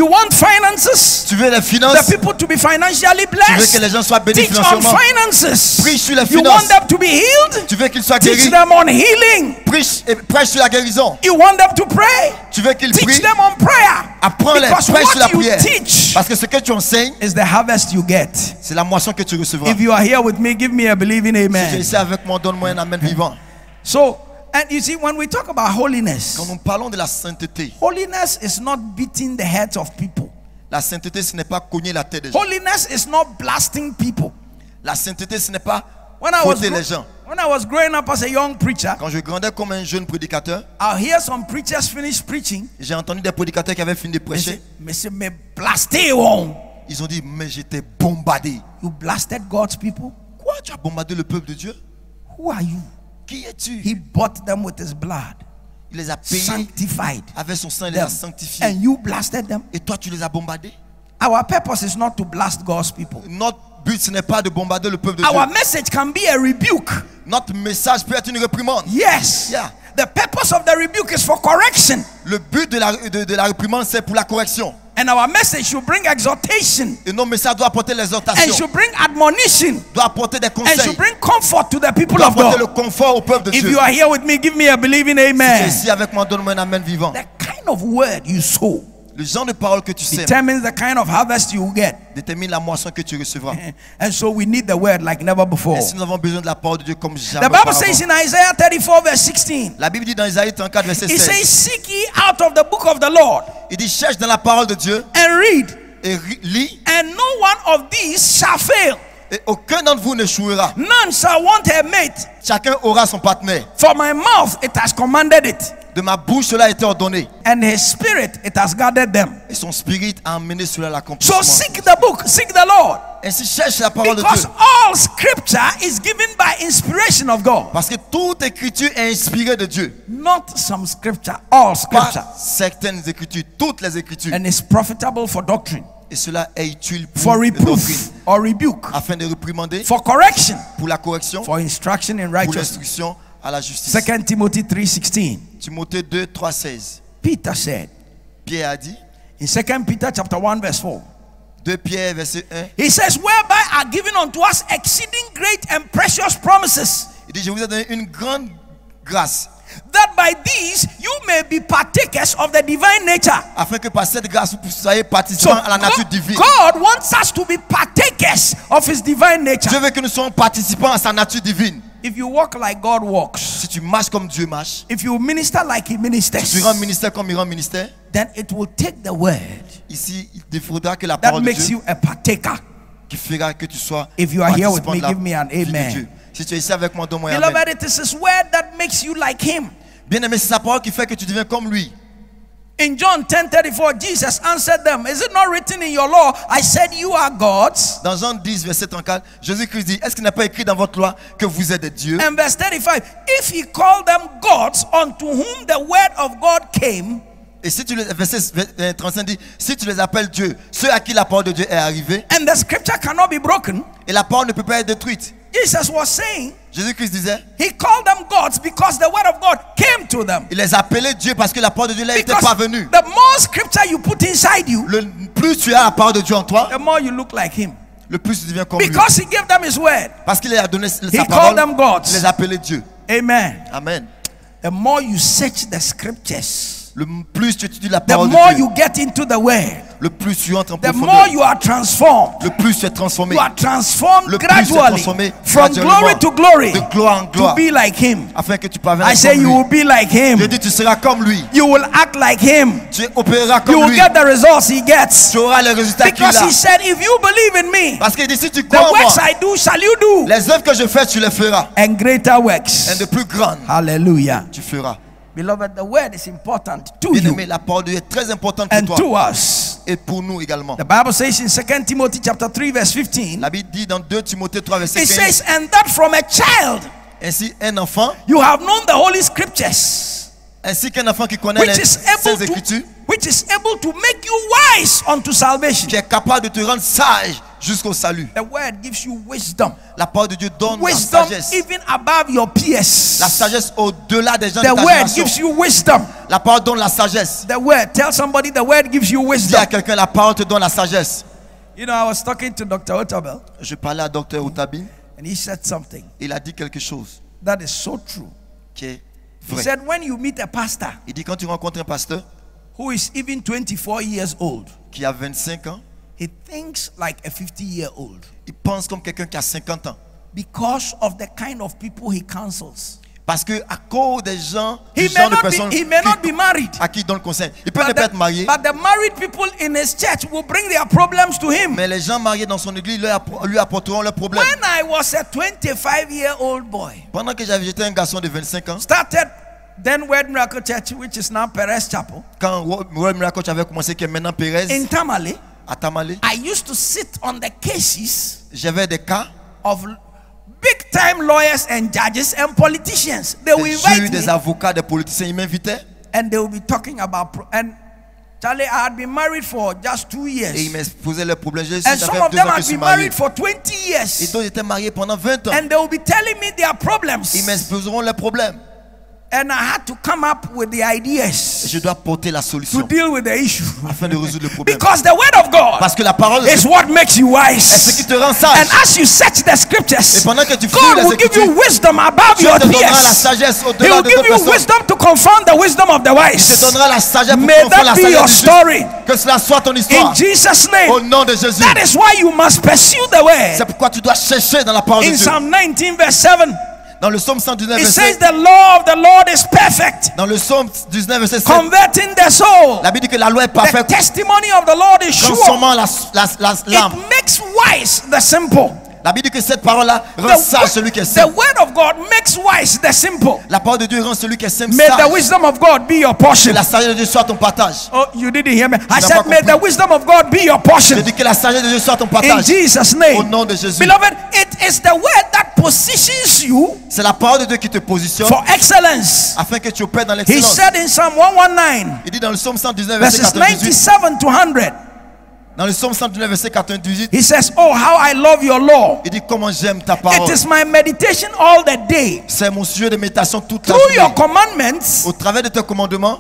want finances? Tu veux les The finances, people to be financially tu veux que blessed. les gens soient bénis Teach on financièrement. finances. Preach sur les You finances. want them to be healed? Tu veux qu'ils soient Teach guéris. them on healing. Prêche sur la guérison. You want them to pray? Tu veux qu'ils Teach prient. them on prayer. Apprends-les, Because prêche sur la what you prière. teach Parce que ce que tu enseignes, is the harvest you get. c'est la moisson que tu recevras. If you are here with me, give me a believing Si tu es amen. ici avec moi, donne-moi un amen vivant. So, and you see, when we talk about holiness, Quand nous parlons de la sainteté, holiness is not beating the heads of people. la sainteté, ce n'est pas cogner la tête des gens. Holiness is not blasting people. La sainteté, ce n'est pas When I was fouetter les gens. when I was growing up as a young preacher, Quand je grandais comme un jeune prédicateur, I'll hear some preachers finish preaching. j'ai entendu des prédicateurs qui avaient fini de They prêcher. say, "Me say, me blasté on." Ils ont dit, mais j'étais bombardé. You blasted God's people? Quoi? Tu as bombardé le peuple de Dieu? Who are you? Qui es-tu? He bought them with his blood, Il les a payés sanctified avec son sang, il les a them, sanctifiés. and you blasted them. Et toi, tu les as bombardés? Our purpose is not to blast God's people. Notre but, ce n'est pas de bombarder le peuple de Our Dieu. message can be a rebuke. Notre message peut être une réprimande. Yes. Yeah. The purpose of the rebuke is for correction. Le but de la réprimande, c'est pour la correction. And our message should bring exhortation. Et nos messages doivent apporter And l'exhortation, should bring admonition. doivent apporter des And conseils, should bring comfort to the people doivent of apporter le God. confort au peuple de If Dieu. you are here with me, give me a believing Si tu es amen. ici avec moi, donne-moi un amen vivant. The kind of word you sow Le genre de parole que tu sèmes determines the kind of harvest you will get. détermine la moisson que tu recevras. And so we need the word like never before. Et si nous avons besoin de la parole de Dieu comme jamais The Bible auparavant. says in Isaiah 34 verse 16, La Bible dit dans Isaïe 34 verset it 16, says, seek ye out of the book of the Lord il dit cherche dans la parole de Dieu and read, et lis, and no one of these shall fail. et aucun d'entre vous n'échouera. None shall want a mate. Chacun aura son partenaire. For my mouth it has commanded it, De ma bouche cela a été ordonné, and his spirit it has guarded them. et son spirit a amené cela à l'accomplissement. So seek the book, seek the Lord. Ainsi cherche la parole de Because Dieu, all scripture is given by inspiration of God. parce que toute écriture est inspirée de Dieu. Not some scripture, all Pas scripture. certaines écritures, toutes les écritures. And is profitable for doctrine, Et cela est utile for pour la doctrine, reproof or rebuke, afin de réprimander, for correction, pour la correction, for instruction in pour righteousness. l'instruction à la justice. 2 Timothy 3:16. Timothée 2, 3, 16. Peter said Pierre a dit, in 2 Peter chapter 1 verse 4. 2 Pierre verset 1, He says, whereby are given unto us exceeding great and precious promises, il dit, je vous ai donné une grande grâce, that by these you may be partakers of the divine nature. afin que par cette grâce vous soyez So participants à la nature divine. God wants us to be partakers of his divine nature. Dieu veut que nous soyons participants à sa nature divine. If you walk like God walks, Si tu marches comme Dieu marche, if you minister like he si ministers, tu rends ministère comme il rend ministère, then it will take the word ici il faudra que la that parole de makes Dieu you a partaker. qui fera que tu sois If you are here with participant me, de la give me an vie de amen. Dieu. Si tu es ici avec moi, donne-moi un amen. Beloved, it is his word that makes you like him. Bien aimé, c'est sa parole qui fait que tu deviens comme lui. In John 10:34, Jesus answered them, is it not written in your law, I said you are gods? Dans Jean 10, verset 34, Jésus-Christ dit, est-ce qu'il n'est pas écrit dans votre loi que vous êtes des dieux? And verse 35, if he called them gods unto whom the word of God came, Et si tu les, verset 35 dit, si tu les appelles Dieu, ceux à qui la parole de Dieu est arrivée, and the scripture cannot be broken, et la parole ne peut pas être détruite. Jesus was saying, Jésus-Christ disait, he called them gods because the word of God came to them. il les appelait Dieu parce que la parole de Dieu leur était Because parvenue. the more scripture you put inside you, Le plus tu as la parole de Dieu en toi, the more you look like him. le plus tu deviens comme lui. Because he gave them his word. Parce qu'il a donné He sa called parole, them gods. il les appelait Dieu. Amen. Amen. The more you search the scriptures, Le plus tu étudies la the parole more de Dieu, you get into the word, le plus tu entres en the more profondeur, you are transformed. le plus tu es transformé. You are transformed Le plus tu es gradually transformé from graduellement, glory to glory de gloire en to gloire, be like him. afin que tu parviennes I say comme you lui. will be like him. Je dis, tu seras comme lui. You will act like him. Tu opéreras You comme will lui. get the results he gets. Tu auras les résultats qu'il Because a. he said, if you believe in me, Parce qu'il dit, si tu the crois en moi, works I do shall you do, les œuvres que je fais, tu les feras. and greater Et works. de plus grandes, Hallelujah. tu feras. Beloved, the word is important to Bien you aimé, la parole de Dieu est très importante pour and toi to us. et pour nous également. The Bible says in 2 Timothy chapter 3 verse 15, La Bible dit dans 2 Timothée 3, verset it 15, says, and that from a child ainsi un enfant, you have known the holy scriptures, ainsi qu'un enfant qui connaît which les is able Saintes to Écritures, make you wise unto salvation. qui est capable de te rendre sage jusqu'au salut. The word gives you wisdom. La parole de Dieu donne la Wisdom sagesse. even above your peers. La sagesse au-delà des gens de The ta word génération. gives you wisdom. La parole donne la sagesse. The word, tell somebody the word gives you Dis wisdom. à quelqu'un, la parole te donne la sagesse. You know, I was talking to Dr. Otabel, Je parlais à Dr. Outabi, and he said something il a dit quelque chose that is so true. qui est He vrai. said, when you meet a pastor Il dit, quand tu rencontres un pasteur who is even 24 years old, qui a 25 ans, he thinks like a 50-year-old il pense comme quelqu'un qui a 50 ans. because of the kind of people he counsels. Parce que à cause des gens, He du may genre de not personnes be, he may not be married. à qui il donne conseil. Il peut ne pas être marié, But the married people in his church will bring their problems to him. mais les gens mariés dans son église lui apporteront leurs problèmes. When I was a 25-year-old boy, Pendant que j'étais un garçon de 25 ans, started then Word Miracle Church, which is now Perez Chapel, quand World Miracle avait commencé, qui est maintenant Pérez, in Tamale, à Tamale, I used to sit on the cases j'avais des cas, of big time lawyers and judges and politicians. They will des invite juges, des me avocats, des politiciens, ils m'invitaient and they will be talking about and Charlie, I had been married for just 2 et ils years. m'exposaient leurs problèmes. And Ça some fait of 2 them ans que had je suis been marié. married for 20 Et years. d'autres étaient mariés pendant 20 ans. And they will be telling me their problems. Ils m'exposeront leurs problèmes. And I had to come up with the ideas Je dois porter la to solution deal with the issue. afin de résoudre le problème. Because the word of God Parce que la parole de is Dieu what makes you est ce wise. qui te rend And sage. as you search the Et scriptures, pendant que tu fouilles God les will give you Écritures, wisdom above Dieu your te donnera la peers. sagesse He au-delà will de give d'autres you personnes. wisdom to confound the wisdom of the Il te wise. donnera la sagesse pour May confondre la that be your sagesse du story. juste. Que cela soit ton In histoire. Jesus' Au name. nom de Jésus. That is why you must pursue the C'est word. pourquoi tu dois chercher dans la parole de In Dieu. Psalm 19 verse 7, Dans le psaume 119, it verset, says the law of the Lord is perfect, dans le psaume 19, verset 7, converting the soul. la Bible dit que la loi est The parfaite, testimony of the Lord is sure. transformant l'âme. It makes wise the simple. La Bible dit que cette parole-là rend sage celui qui est The simple. word of God makes wise the simple. La parole de Dieu rend celui qui est simple May the sage. wisdom of God be your Que portion. la sagesse de Dieu soit ton partage. Oh, you didn't hear me. I n'as said, pas may the compris. wisdom of God be your portion. Je dis que la sagesse de Dieu soit ton In partage. Jesus' Au name. nom de Jésus. Beloved, it is the word that positions you C'est la parole de Dieu qui te positionne for excellence. afin que tu opères dans He l'excellence. said in Psalm 119, Il dit dans le psaume 119, verset verses 98. 97 to 100, Dans le psaume 119, verset 98, he says, oh, how I love your law. il dit comment j'aime ta It parole. is my meditation all the day. C'est mon sujet de méditation toute la Through your journée. commandments, Au travers de tes commandements,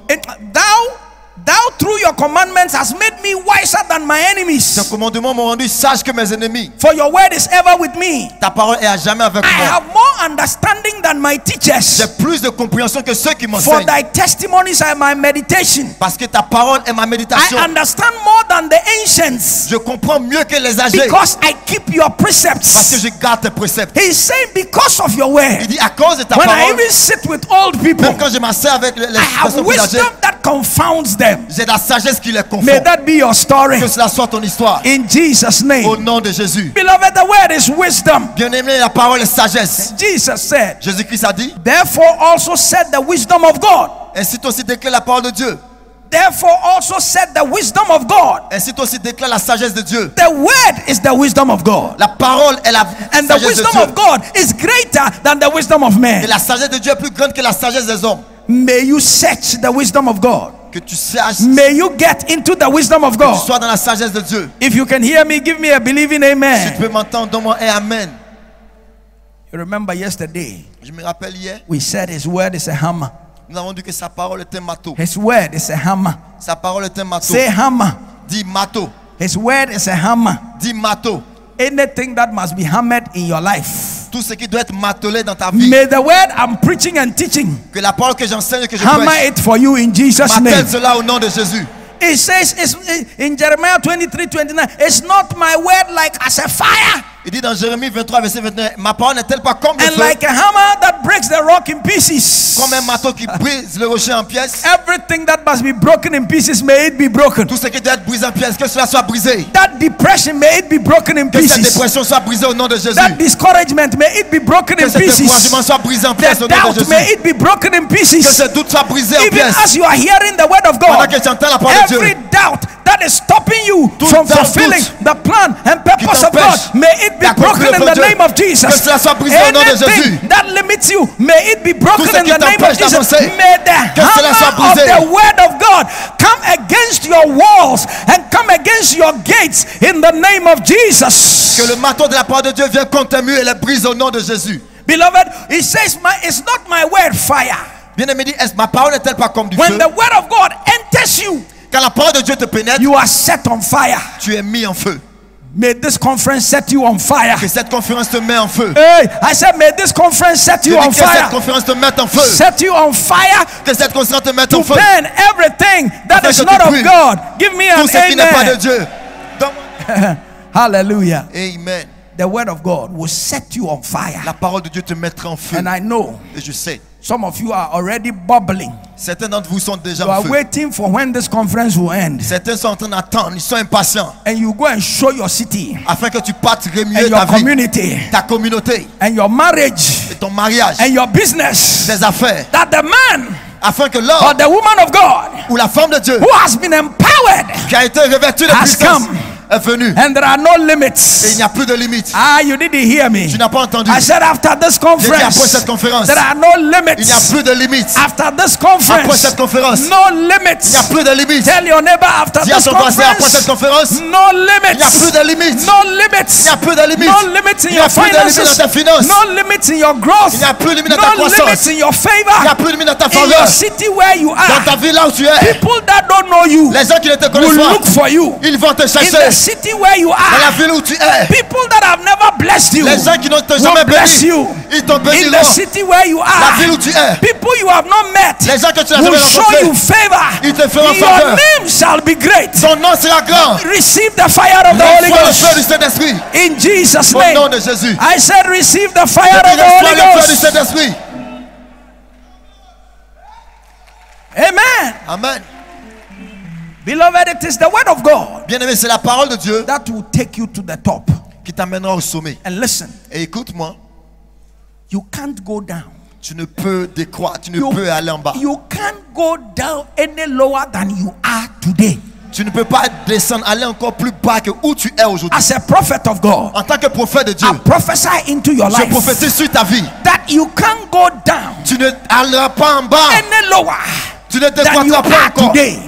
thou through your commandments has made me wiser than my tes enemies. commandements m'ont rendu sage que mes ennemis. For your word is ever with me. Ta parole est à jamais avec I moi. have more understanding than my teachers. J'ai plus de compréhension que ceux qui For m'enseignent. thy testimonies are my meditation. Parce que ta parole est ma méditation. I understand more than the ancients Je comprends mieux que les âgés. because I keep your Parce que precepts. je garde tes préceptes. He's saying because of your Il word. dit à cause de ta When I parole, even sit with old people, même quand je m'assieds avec les I have personnes plus âgées, wisdom that confounds them. j'ai la sagesse qui les confond. May that be your story. Que cela soit ton histoire. In Jesus' Au name. nom de Jésus. Beloved, the word is wisdom. Bien-aimé, la parole est sagesse. Jesus said, Jésus-Christ a dit, therefore also said the wisdom of God. ainsi aussi déclare la parole de Dieu. Therefore also said the wisdom of God. Ainsi aussi déclare la sagesse de Dieu. The word is the wisdom of God. La parole est la And the sagesse de wisdom Dieu. of God is greater than the wisdom of Et man. la sagesse de Dieu est plus grande que la sagesse des hommes. May you search the wisdom of God. Que tu saches, May you get into the wisdom of tu God. sois dans la sagesse de Dieu. If you can hear me, give me a believing Si tu amen. peux m'entendre, donne-moi un amen. You remember yesterday, Je me rappelle hier, we said his word is a hammer. nous avons dit que sa parole est un marteau. His word is a hammer. Sa parole est un marteau. Say hammer. Dis marteau. His word is a hammer. Dis marteau. Anything that must be hammered in your life. Tout ce qui doit être martelé dans ta vie. May the word I'm preaching and teaching Que la parole que j'enseigne et que je hammer prêche it for you in Jesus' name. m'appelle cela au nom de Jésus. It says in Jeremiah 23:29, it's not my word like as a fire Il dit dans Jérémie 23, verset 29, ma parole n'est-elle pas comme le and feu, like a hammer that breaks the rock in pieces. comme un marteau qui brise le rocher en pièces. Everything that must be broken in pieces, may it be broken. Tout ce qui doit être brisé en pièces, que cela soit brisé. That depression, may it be broken in Que cette pieces. dépression soit brisée au nom de Jésus. That discouragement, may it be broken Que in cet découragement pieces. soit brisé en pièces The au nom de doubt, may Jésus. it be broken in Que pieces. ce doute soit brisé en Even pièces. as you are hearing the word of Pendant God, que tu entends la parole de every Dieu, doubt that is stopping you Tout from doubt, fulfilling doute the plan and purpose of God, t'empêche may it be d'accomplir broken in le plan the de Dieu. name of Jesus. Que cela soit brisé au nom de Jésus. Anything that limits you, may it be broken Tout ce in qui the name of t'empêche Jesus. d'avancer, May the que cela soit hammer of brisé. the word of God come against your walls and come against your gates in the name of Jesus. que le marteau de la parole de Dieu vienne contre tes murs et les brise au nom de Jésus. Beloved, it says, it's not my word fire. Bien-aimé dit, est-ce ma parole n'est-elle pas comme du When feu? the word of God enters you, Quand la parole de Dieu te pénètre, you are set on fire. tu es mis en feu. May this conference set you on fire. Que cette conférence te met en feu. Hey, I said, may this conference set Je you dis on que cette fire. conférence te mette en feu. Set you on fire Que cette conférence te mette to en feu. burn everything that Afin is que not tu of brûles God. Give me an Tout ce qui n'est pas de amen. Dieu. Donne-moi- Hallelujah. Amen. The word of God will set you on fire. La parole de Dieu te mettra en feu. And I know Et je sais, some of you are already bubbling. certains d'entre vous sont déjà You en are feu. waiting for when this conference will end. Certains sont en train d'attendre, ils sont impatients. And you go and show your city Afin que tu partes remuer and your ta vie, community ta communauté and your marriage et ton mariage, and your business tes affaires. that the man Afin que or l'homme the woman of God ou la femme de Dieu who has been empowered qui a été revêtue de has puissance come. est venu. And there are no Et il limits. n'y a plus de limites. Ah, you didn't hear me. Tu n'as pas entendu. I said after this J'ai dit après conference, cette conférence, there are no il n'y a limits. plus de limites. After this Après conference, cette conférence, no il n'y a limits. plus de limites. Tell your neighbor after Dis à this ton voisin, après cette conference, conférence, no il n'y a limits. plus de limites. No limits. Il n'y a plus de limites. No limits in Il n'y a your plus de limites finances. dans tes finances. No limits in your growth. Il n'y a plus de limites dans ta No croissance. limits in your Il n'y a favor. plus de limites dans ta In your faveur. city where you Dans are, ta ville là où tu es, people that don't know you les gens qui ne te will connaissent look pas, for you. ils vont te In chercher. the city where you Dans la are, ville où tu es, people that have never blessed you les gens qui n'ont will jamais bless béni, you. ils t'ont In béni. the city where you La ville are, où tu es, people you have not met les gens que tu n'as will jamais show you rencontrés, favor. ils te feront Your faveur. name shall be great. Ton nom sera grand. Receive the fire of the Holy Reçois le feu du Ghost. Saint-Esprit. In Jesus' Au nom name. de Jésus. I said receive the fire Et of puis the reçois Holy le feu du Ghost. Saint-Esprit. Amen. Amen. Beloved, it is the word of God Bien-aimé, c'est la parole de Dieu that will take you to the top. qui t'amènera au sommet. And listen, Et écoute-moi, you can't go down. tu ne peux décroître, tu ne peux aller en bas. You can't go down any lower than you are today. Tu ne peux pas descendre, aller encore plus bas que où tu es aujourd'hui. As a prophet of God, En tant que prophète de Dieu, I prophesy into your je life prophétise sur ta vie. that you can't go down Tu ne alleras pas en bas. any lower Tu ne than you décroîtras pas are encore. today.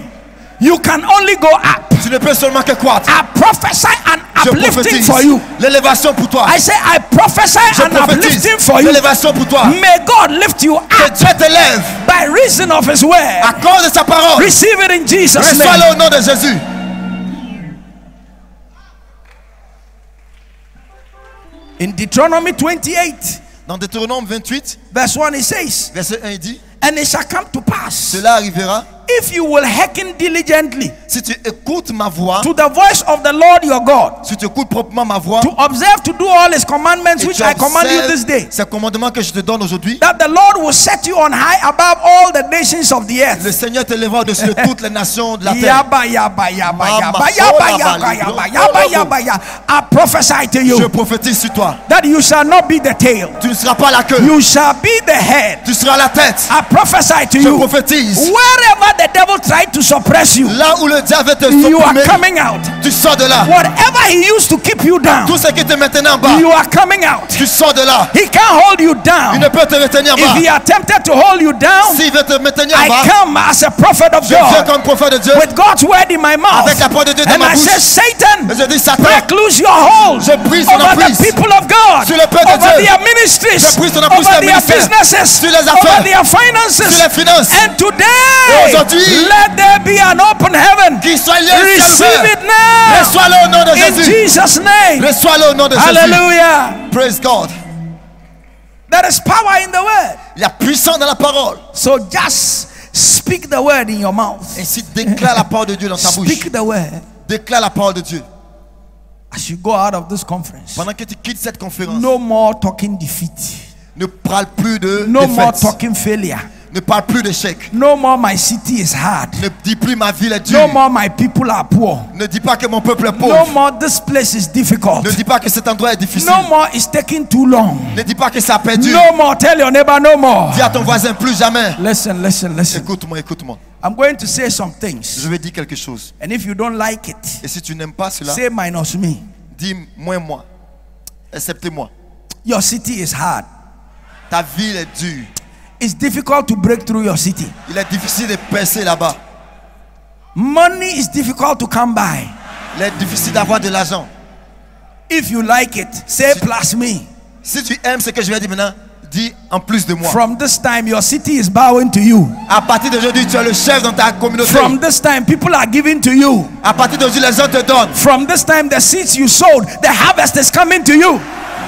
You can only go up. Tu ne peux seulement que croître. I prophesy an Je uplifting prophétise for you. l'élévation pour toi. I say I prophesy Je an prophétise uplifting for you. l'élévation pour toi. May God lift you Que up Dieu t'élève by reason of His à word. cause de sa parole. Receive it in Jesus' name. Reçois-le au nom de Jésus. In Deuteronomy 28, Dans Deutéronome 28, verse 1, it says, verset 1, il dit: and it shall come to pass, cela arrivera if you will hearken diligently si tu écoutes ma voix, to the voice of the Lord your God, si tu écoutes proprement ma voix, to observe to do all His commandments et which tu I command you this observes day, ces commandements que je te donne aujourd'hui, that the Lord will set you on high above all the nations of the le earth. Seigneur t'élèvera au-dessus de toutes les nations de la terre. Yaba, yaba, yaba, yaba, yaba, yaba, yaba, yaba, yaba, yaba. I prophesy to Je you prophétise sur toi. that you shall not be the tail, Tu ne seras pas la queue, you shall be the head. tu seras la tête. I prophesy to Je you, prophétise. wherever the devil tried to suppress you, Là où le diable te you are supprimer, coming out. tu sors de là. Whatever he used to keep you down, Tout ce qui te maintenait en bas, you are coming out. tu sors de là. He can't hold you Il down. ne peut te retenir en If bas. he attempted to hold you down, S'il veut te maintenir en I bas, come as a prophet of je viens God comme prophète de Dieu with God's word in my mouth, avec la parole de Dieu dans and ma I say, bouche. Satan, Et je dis, Satan, break loose your hold je brise ton over the emprise people of God, sur le peuple de over Dieu. their ministries, Je brise ton emprise over sur les their ministères, businesses, sur les over affaires, their finances. sur les finances. And Et today, aujourd'hui, let there be an open heaven. Qu'il soit lié au ciel Receive ouvert. it now Reçois-le au nom de in Jésus. Jesus' name. Reçois-le au nom de Jésus. Hallelujah. Praise God. There is power in the word. Il y a puissance dans la parole. So just speak the word in your mouth. Ainsi, déclare la parole de Dieu dans ta bouche. Speak the word Déclare la parole de Dieu. as you go out of this conference. Pendant que tu quittes cette conférence, No more talking defeat. ne parle plus de No more défaite. talking failure. Ne parle plus d'échec. No more my city is hard. Ne dis plus ma ville est dure. No more my people are poor. Ne dis pas que mon peuple est No pauvre. more this place is difficult. Ne dis pas que cet endroit est difficile. No more it's taking too long. Ne dis pas que ça a perdu. No more. Tell your neighbor no more. Dis à ton voisin plus jamais. Listen, listen, listen. Écoute-moi, écoute-moi. I'm going to say some things. Je vais dire quelque chose. And if you don't like it, Et si tu n'aimes pas cela, say minus me. dis moins moi. Exceptez-moi. Your city is hard. Ta ville est dure. It's difficult to break through your city. Il est difficile de percer là-bas. Money is difficult to come by. Il est difficile d'avoir de l'argent. If you like it, say plus me. Si tu aimes ce que je vais dire maintenant, dis en plus de moi. From this time, your city is bowing to you. À partir d'aujourd'hui, tu es le chef dans ta communauté. From this time, people are giving to you. À partir d'aujourd'hui, les autres te donnent. From this time, the seeds you sowed, the harvest is coming to you.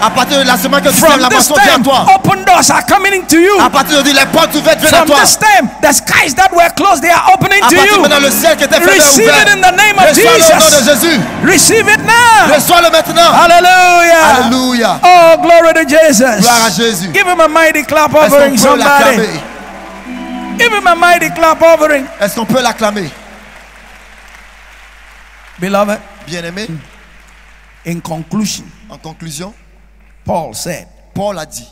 À partir de la semaine que tu From sèmes, la this moisson vient à time, toi. open doors are coming to you. À partir d'aujourd'hui, les portes ouvertes viennent à From toi. this time, the skies that were closed, they are opening À to partir you. de maintenant, le ciel qui était fermé est Receive ouvert. it in the name of Reçois-le au nom de Jesus. Jésus. Receive it now. Reçois-le maintenant. Hallelujah. Alléluia. Oh, glory to Jesus. Gloire à Jésus. Give him a mighty clap Est-ce offering, qu'on peut somebody. l'acclamer? Give him a mighty clap offering. Est-ce qu'on peut l'acclamer? Beloved, Bien-aimé, in conclusion, en conclusion, Paul said Paul a dit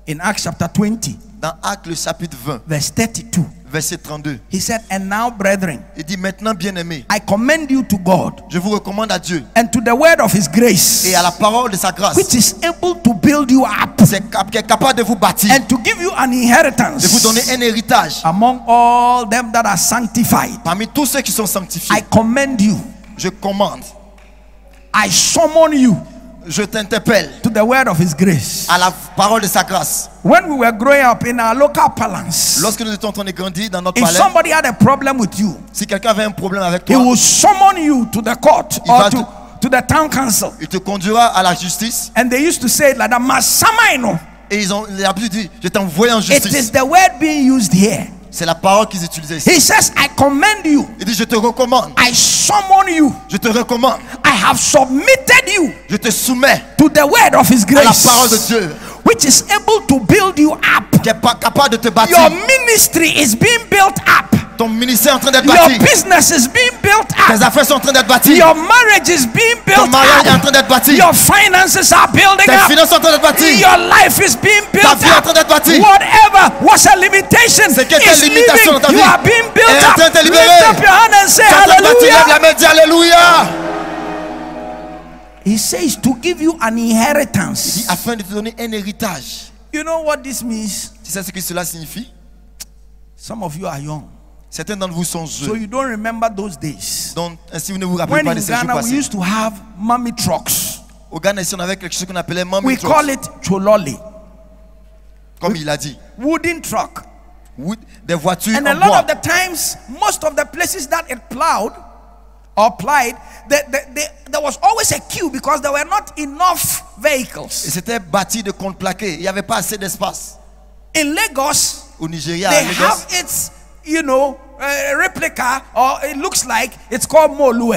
in Acts chapter 20, dans Actes le chapitre 20, verse 32, verset 32. He said, and now, brethren, Il dit maintenant, bien-aimés, I commend you to God je vous recommande à Dieu and to the word of his grace, et à la parole de sa grâce, which is able to build you up qui est capable de vous bâtir, and to give you an inheritance de vous donner un héritage among all them that are sanctified. parmi tous ceux qui sont sanctifiés. I commend you. Je commande, I summon you je t'interpelle to the word of his grace. à la parole de sa grâce. When we were growing up in our local palace, Lorsque nous étions en train de grandir dans notre if palais, somebody had a problem with you, si quelqu'un avait un problème avec he toi, will summon you to the court Il or va to the town council. il te conduira à la justice. And they used to say it like that, Masamaino. Et ils ont l'habitude de dire, je t'ai envoyé en It is justice. the word being used here. C'est la parole qu'ils utilisaient ici. He says, I commend you. Il dit, je te recommande, I summon you. je te recommande, I have submitted you je te soumets to the word of his à la grace, parole de Dieu, which is able to build you up. qui est pas capable de te bâtir. Your ministry is being built up. Ton ministère est en train d'être Your bâti. business is being built Tes up. affaires sont en train d'être bâties. Your marriage is being Ton built mariage est en up. train d'être bâti. Your finances are building Tes up. finances sont en train d'être bâties. Your life is being Ta built vie est en up. train d'être bâtie. Whatever was a limitation C'est quelle is limitation dans ta living. You vie are being built est en up. train de te libérer. Lift up your hand and say Tu es en train de bâtir. Lève la hallelujah. main, dis alléluia. He says to give you an Il dit, inheritance. afin de te donner un héritage. You know what this means? Tu sais ce que cela signifie? Some of you are young, Certains d'entre vous sont so jeunes. you don't remember those days. Donc, ainsi vous ne vous rappelez When pas in de ces jours Ghana we passés. used to have mummy trucks. Au Ghana, ici, on avait quelque chose qu'on appelait Mommy We Trucks, call it chololi, comme il a dit. wooden truck. Des voitures And a en lot bois. of the times, most of the places that it plowed or plied, there was always a queue because there were not enough Et vehicles. c'était bâti de contreplaqué. Il n'y avait pas assez d'espace. In Lagos, Au Nigeria, à they Lagos, have its, replica, or it looks like it's called Molue.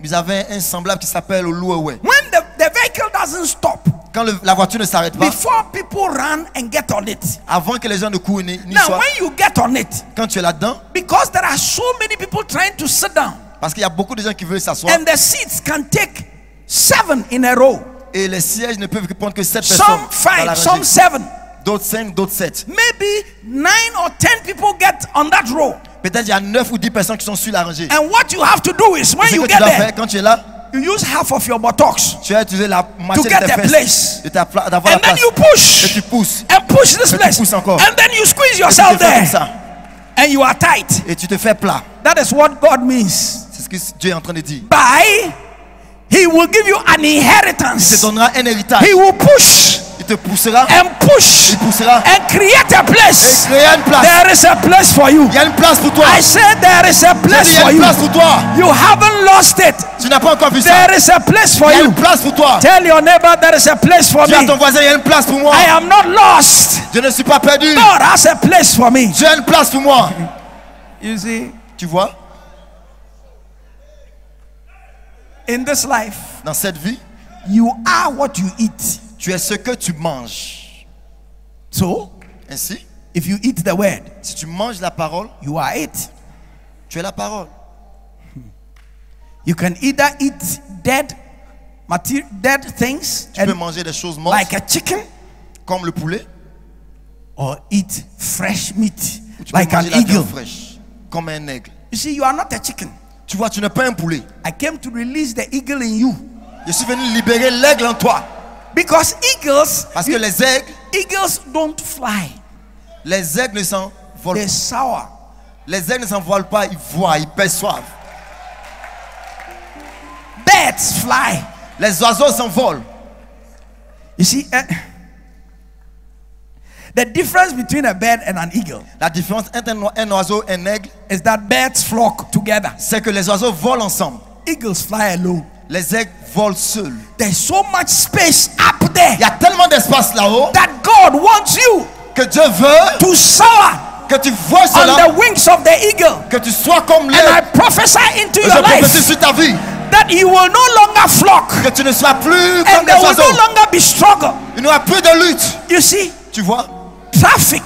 ils avaient un semblable qui s'appelle Oluwewe. When the vehicle doesn't stop, Quand la voiture ne s'arrête pas, before people run and get on it. avant que les gens ne courent ni Now, soient, when you get on it, quand tu es là-dedans, because there are so many people trying to sit down, parce qu'il y a beaucoup de gens qui veulent s'asseoir, and the seats can take 7 in a row, et les sièges ne peuvent prendre que 7 some personnes dans la 5, some rangée. 7. D'autres 5, d'autres 7. Maybe 9 or 10 people get on that row. Peut-être il y a 9 ou 10 personnes qui sont sur la rangée. And what you have to do is when Ce you que tu get dois there, faire quand tu es là, you use half of your buttocks tu as utilisé la moitié to de get tes a fesses, place. d'avoir la And then place. you Et push tu pousses. and push this Et tu place. pousses encore. And then you squeeze Et tu yourself te fais comme there. ça. And you are tight. Et tu te fais plat. That is what God means. C'est ce que Dieu est en train de dire. By He will give you an Il te inheritance. donnera un héritage. He will push Il te poussera. and push Il poussera. and create a Et place. créer une place. There is a place for you. Il y a une place pour toi. I said there is a J'ai dit, place il y a for une you. place pour toi. You haven't lost it. Tu n'as pas encore vu ça. There is a place for Il y a you. une place pour toi. Tell your neighbor there is a place for Dis à me. ton voisin, il y a une place pour moi. I am not lost. Je ne suis pas perdu. God has a place for me. J'ai une place pour moi. You see, Tu vois, in this life, dans cette vie, you are what you eat. tu es ce que tu manges. So, Ainsi, if you eat the word, si tu manges la parole, you are it. tu es la parole. You can either eat dead things Tu peux and, manger des choses mortes, like a chicken, comme le poulet, or eat fresh meat ou tu peux like an manger la eagle. viande fraîche, comme un aigle. You see, you are not a chicken. Tu vois, tu n'es pas un poulet. I came to release the eagle in you. Je suis venu libérer l'aigle en toi. Because eagles, Parce que les eagles don't fly. aigles ne s'envolent They pas. soar. Les aigles ne s'envolent pas, ils voient, ils perçoivent. Birds fly. Les oiseaux s'envolent. You see, the difference between a bird and an eagle La différence entre un oiseau et un aigle, is that birds flock together. c'est que les oiseaux volent ensemble. Eagles fly alone. Les aigles volent seuls. There's so much space up there Il y a tellement d'espace là-haut that God wants you que Dieu veut to soar que tu vois on cela, the wings of the eagle. que tu sois comme And I l'aigle. prophesy into Je your prophétise life sur ta vie that you will no longer flock que tu ne sois plus comme and des there will no oiseaux. longer be struggle. Il n'y aura plus de lutte. You see, Tu vois, traffic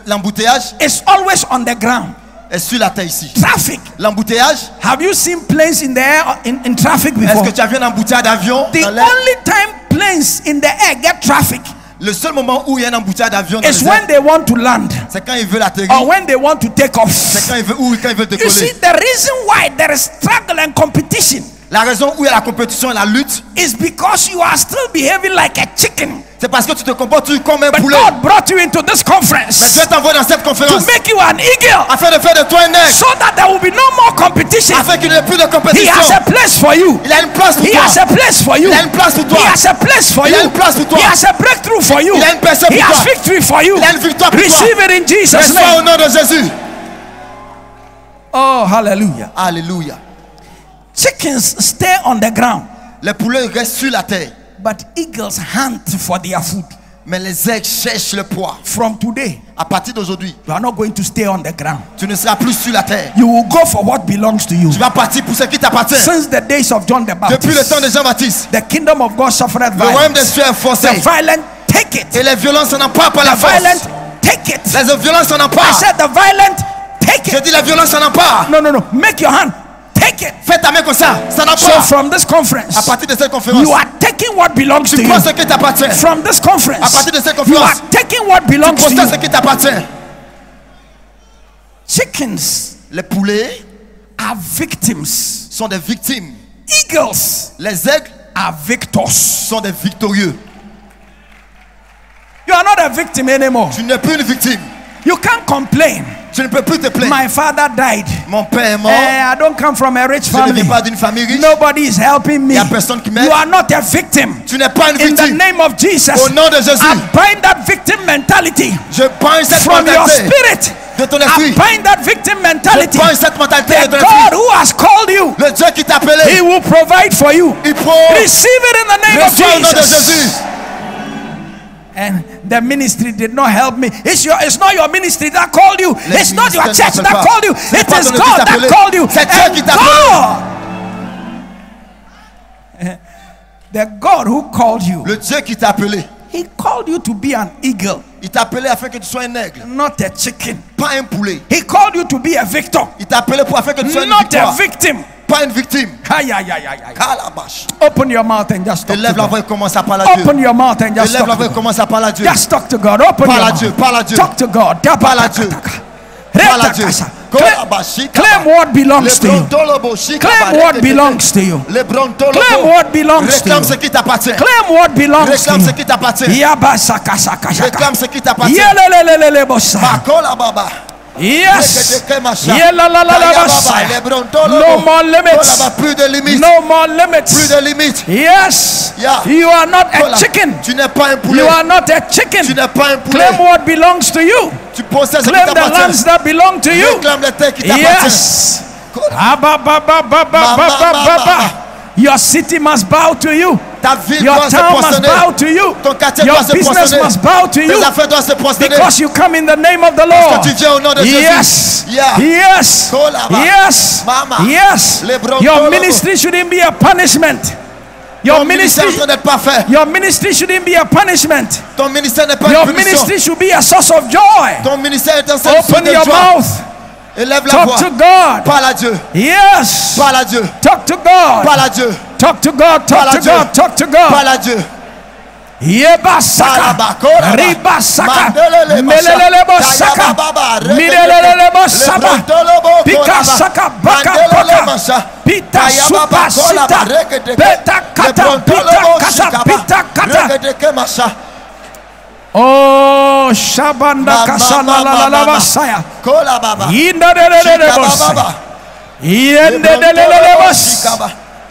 l'embouteillage is always on the ground. est sur la terre ici. Traffic. L'embouteillage, Have you seen planes in the air in traffic est-ce before? que tu as vu un embouteillage d'avion The dans l'air? only time planes in the air get traffic Le seul moment où il y a un embouteillage d'avion dans is les when airs, they want to land c'est quand ils veulent atterrir, or when they want to take off. c'est quand ils veulent You see, décoller. the reason why there is struggle and competition La raison où il y a la compétition et la lutte, is because you are still behaving like a chicken. c'est parce que tu te comportes comme un But poulet. God brought you into this Mais conference Dieu t'envoie dans cette to conférence make you an eagle, afin de faire de toi un aigle, so that there will be no more competition. afin qu'il n'y ait plus de He compétition. has a place for you. Il a une place pour He toi. has a place for you. Il a une place pour toi. He has a place for Il a you. une place pour toi. He has a breakthrough for you. Il a une personne He pour has toi. victory for you. Il a une victoire pour toi. Receive it in Jesus' Reçois au name. nom de Jésus. Oh, hallelujah. Alléluia. Chickens stay on the ground, Les poulets restent sur la terre, but eagles hunt for their food. mais les aigles cherchent le poids. From today, À partir d'aujourd'hui, you are not going to stay on the ground. tu ne seras plus sur la terre. You will go for what belongs to you. Tu vas partir pour ce qui t'appartient. Since the days of John the Depuis le temps de Baptist, Jean-Baptiste, the kingdom of God suffered le royaume des violence. cieux est forcé. The violent take it. Et les violences n'en emparent pas la The violent force. take it. Les violences n'en I emparent. said the violent take Je it. dis les violences n'en emparent. No. Make your hand. Take it. Fais ta main comme ça. Ça n'en So pas. from this À conference, partir de cette conférence, you are taking what belongs to tu you. prends ce qui t'appartient. From this À conference, partir de cette you conférence, are taking what tu belongs to possèdes ce you. qui t'appartient. Chickens Les poulets are victims. sont des victimes. Eagles Les aigles are victors. sont des victorieux. You are not a victim anymore. Tu n'es plus une victime. You can't complain. Tu ne peux plus te plaindre. My father died. Mon père est mort. I don't come from a rich Je ne family. viens pas d'une famille riche. Nobody is helping me. Il y a personne qui m'aide. You are not a victim. Tu n'es pas une In the victime. name of Jesus, Au nom de Jésus, I bind that victim mentality je prends cette from your mentalité spirit. de ton I esprit. bind that victim Je mentality. prends cette mentalité The de ton God esprit. who has called you, Le Dieu qui t'a He appelé, will provide for you. il prend. Receive it in the name of Reçois au nom de Jesus. Jésus. And the ministry did not help me. It's not your ministry that called you. Les It's not your ministères church n'appellent that pas. called you. C'est It pas is ton God église that appelée. called you. C'est Dieu qui And t'a God, the God who called you, Le Dieu qui t'a appelé, He called you to be an eagle, il t'a appelé afin que tu sois un aigle, not a chicken. pas un poulet. He called you to be a victor, Il t'a appelé pour afin que tu sois une not a victoire, victim. pas une victime. Aïe, aïe, aïe, aïe, aïe. Calabash. Open your mouth and just talk to Élève la voix God. et commence à parler à Dieu. Open your mouth and just Élève la talk voix to et God. commence à parler à Dieu. Just talk to God. Open Parle your à mouth. Dieu, parle à Dieu. Talk to God. Parle à Dieu. Parle à Dieu. Claim what belongs to you. Claim what belongs to you. Claim what belongs to Réclame ce you. qui t'appartient. Claim what belongs to Réclame ce qui you. t'appartient. Yabasakasakashaka. Réclame ce qui t'appartient. Yelelelelelebosa. Makola baba. Yes. Kaya Yelalalabasa. baba, lebrontolo. No more limits. Kola ba, plus de limites. No more Plus limits. de limites. Yes. Yeah. You are not Kola. a chicken. Tu n'es pas un You poulet. are not a Tu chicken. n'es pas un poulet. Claim what belongs to you. Tu possèdes ce qui Claim the lands t'appartient. that belong to you. Réclame les terres qui t'appartiennent. Yes. Abba. Your city must bow to you. Ta ville Your doit se town must prosterner. bow to you. Ton quartier Your doit se business prosterner. must bow to you. Tes affaires doivent se prosterner. Because you come in the name of the Parce Lord. que tu viens au nom de Jésus. Yes. Yeah. Yes. Kolaba. Yes. Mama. Yes. Lebron Your Tolobo. ministry shouldn't be a punishment. Your Ton ministère ministry, est en train d'être parfait. your ministry shouldn't be a punishment. Ton ministère n'est pas Your une punition. ministry should be a source of joy. Ton ministère est un source Open de your joie. mouth. Élève la Talk voix. to God. Parle à Dieu. Yes. Parle à Dieu. Talk to God. Parle à Dieu. Talk to God. Talk Parle to à Dieu. God. Talk to God. Parle à Dieu. Yebasaka, Balabakora. Ribasaka, Mandelele Masha. Melelelebosaka, Kayababa. Mirelelebosaba, Lebrontolobo. Pikasaka, Baka, Mandelele Baka, Masha. Pita, Kayababa. Supa, Sita, Kolaba. Rekedeke. Peta, Kata, Pita, Lebrontolobo. Kata, Shikaba. Pita, Kata. Rekedeke Masha. Oh, Shabanda Kasana la la la Basaya. Kola baba. Indelelelebosaya. Yendelelelebos.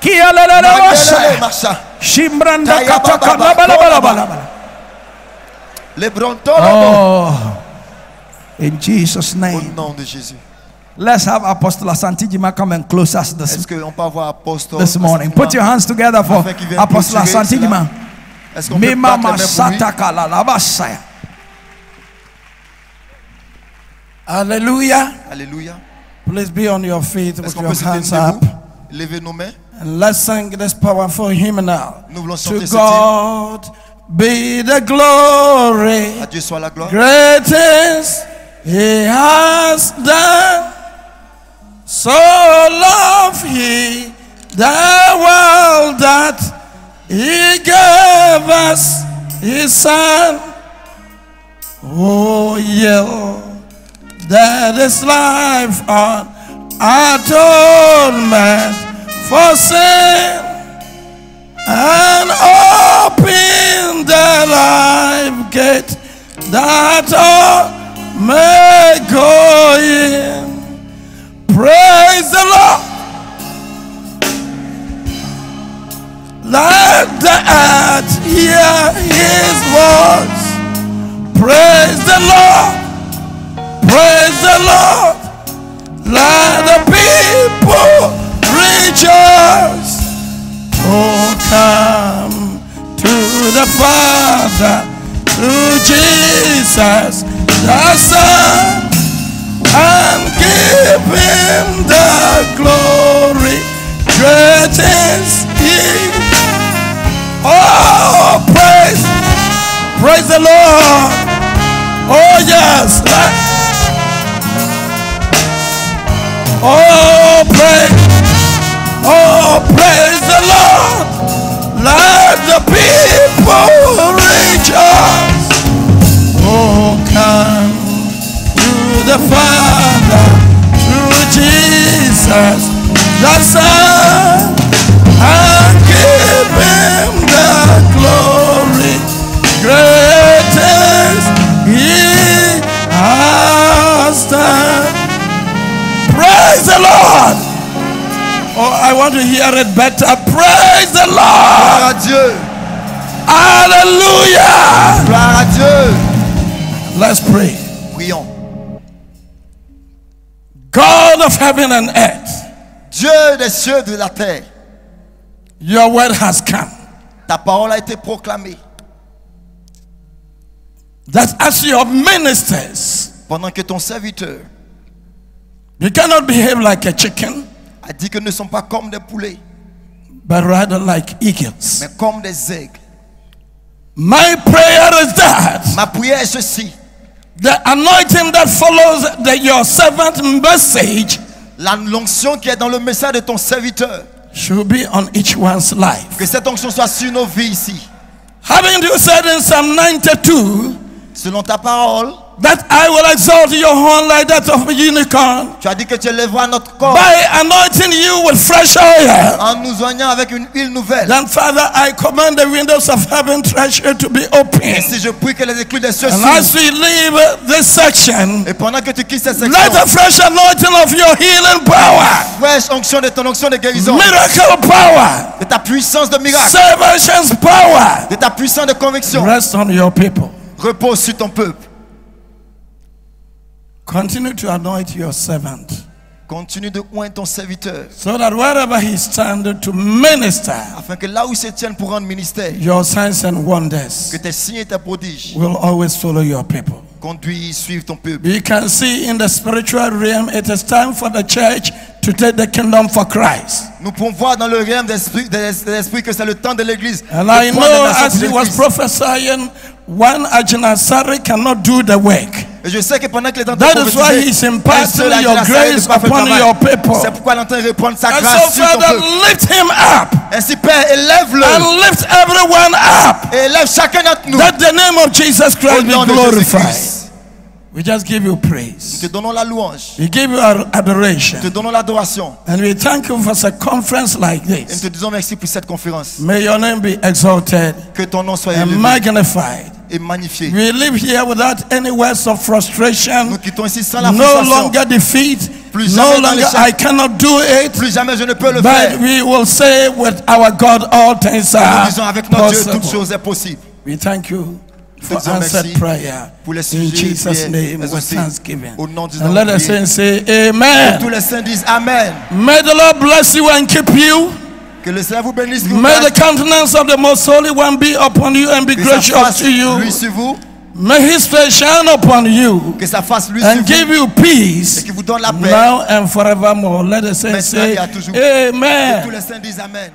Kialelelebosaya. Masha. Shimbranda Kaya Kataka, baba, la ba la ba la ba kola la ba. Le brontolo. Oh, in Jesus' Au name. nom de Jésus. Let's have Apostle Asantijima come and close us Est-ce qu'on peut avoir apostole this morning. Put your hands together for Afin qu'il vienne Apostle clôturer Asantijima. Est-ce qu'on peut Mima battre les mains pour lui? Masataka la la basaya. Hallelujah. Alléluia. Please be on your feet Est-ce with qu'on your peut se hands tenir up. debout? Levez nos mains. And let's sing this powerful hymn now. Nous voulons To chanter ce hymne. God be the glory. À Dieu soit la gloire. Great things He has done. So loved He the world that He gave us his son. Oh, yeah, that is life on atonement for sin, and open the life gate that all may go in. Praise the Lord. Let the earth hear his voice. Praise the Lord. Praise the Lord. Let the people rejoice. Oh, come to the Father, to Jesus the Son, and give him the glory. Great is he. Oh, praise the Lord. Oh, yes. Oh, praise the Lord. Let the people rejoice. Oh, come to the Father, through Jesus the Son, and give him the glory. Great is he has done. Praise the Lord. Oh, I want to hear it better. Praise the Lord. Gloire à Dieu. Hallelujah. Gloire à Dieu. Let's pray. Prions. God of heaven and earth, Dieu des cieux et de la terre, your word has come. ta parole a été proclamée. That as your ministers, Pendant que ton serviteur you cannot behave like a chicken, a dit que nous ne sommes pas comme des poulets, but rather like eagles. mais comme des aigles. My prayer is that Ma prière est ceci. the anointing that follows your servant message L'onction qui est dans le message de ton serviteur, should be on each one's life. que cette onction soit sur nos vies ici. Having you said in Psalm 92 Selon ta parole, that I will exalt your horn like that of a unicorn, tu as dit que tu élèveras notre corps by anointing you with fresh oil. en nous oignant avec une huile nouvelle. Then, Father, I command the windows of heaven treasure to be Et open. si je prie que les éclus des cieux And as s'ouvrent, we leave this section, et pendant que tu quittes cette let section, the fresh anointing of your healing power, fraîche onction de ton onction de guérison, miracle power, de ta puissance de miracle, salvation's power, de ta puissance de conviction, rest on your people. repose sur ton peuple. Continue to anoint your servant, Continue de oindre ton serviteur, so that wherever he stands to minister, afin que là où il se tienne pour rendre ministère, your signs and wonders que tes signes et tes prodiges will always follow your people. conduisent, suivent ton peuple. We can see in the spiritual realm it is time for the church to take the kingdom for Christ. Nous pouvons voir dans le règne de l'esprit que c'est le temps de l'église. And de I prendre les know nations as he pour was l'église. prophesying, one Ajinasari cannot do the work. Et je sais que pendant qu'il est en That train de is why prophétiser, he's imparting un seul your Ajinasari grace ne peut pas faire le upon travail. your people. C'est pourquoi il est en train de répandre sa And grâce so, sur ton Father, peuple. lift him up Ainsi, Père, élève-le and lift everyone up, et élève chacun d'entre nous. that the name of Jesus Au Christ be nom de glorified. Jésus-Christ, We just give you nous praise. te donnons la louange, We give you our nous te adoration. donnons l'adoration And we thank you for a conference like et nous this. te disons merci pour cette conférence. May your name be exalted Que ton nom soit and élevé magnified. et magnifié. We live here without any words of frustration, Nous quittons ici sans la no frustration. longer defeat, Plus no jamais dans longer l'échec. I cannot do it, Plus jamais je ne peux le but faire. we will say with our God all things Nous are disons avec notre Dieu, toute possible. chose est possible. We thank you for Te disons answered merci prayer pour les in sujets Jesus' prières name with exaucés. thanksgiving. Au nom du And nom let de us Jésus. say Tous amen. les saints disent Amen. May the Lord bless you and keep you. Que le Seigneur vous bénisse. Vous May the garde. countenance of the most holy one be upon you and be Que sa gracious face to you. lui sur vous. May his face shine upon you Que sa face lui sur and vous. give you Et peace qui vous donne la paix. now and forevermore. Let us say Maintenant et à toujours. amen. Tous les saints disent Amen.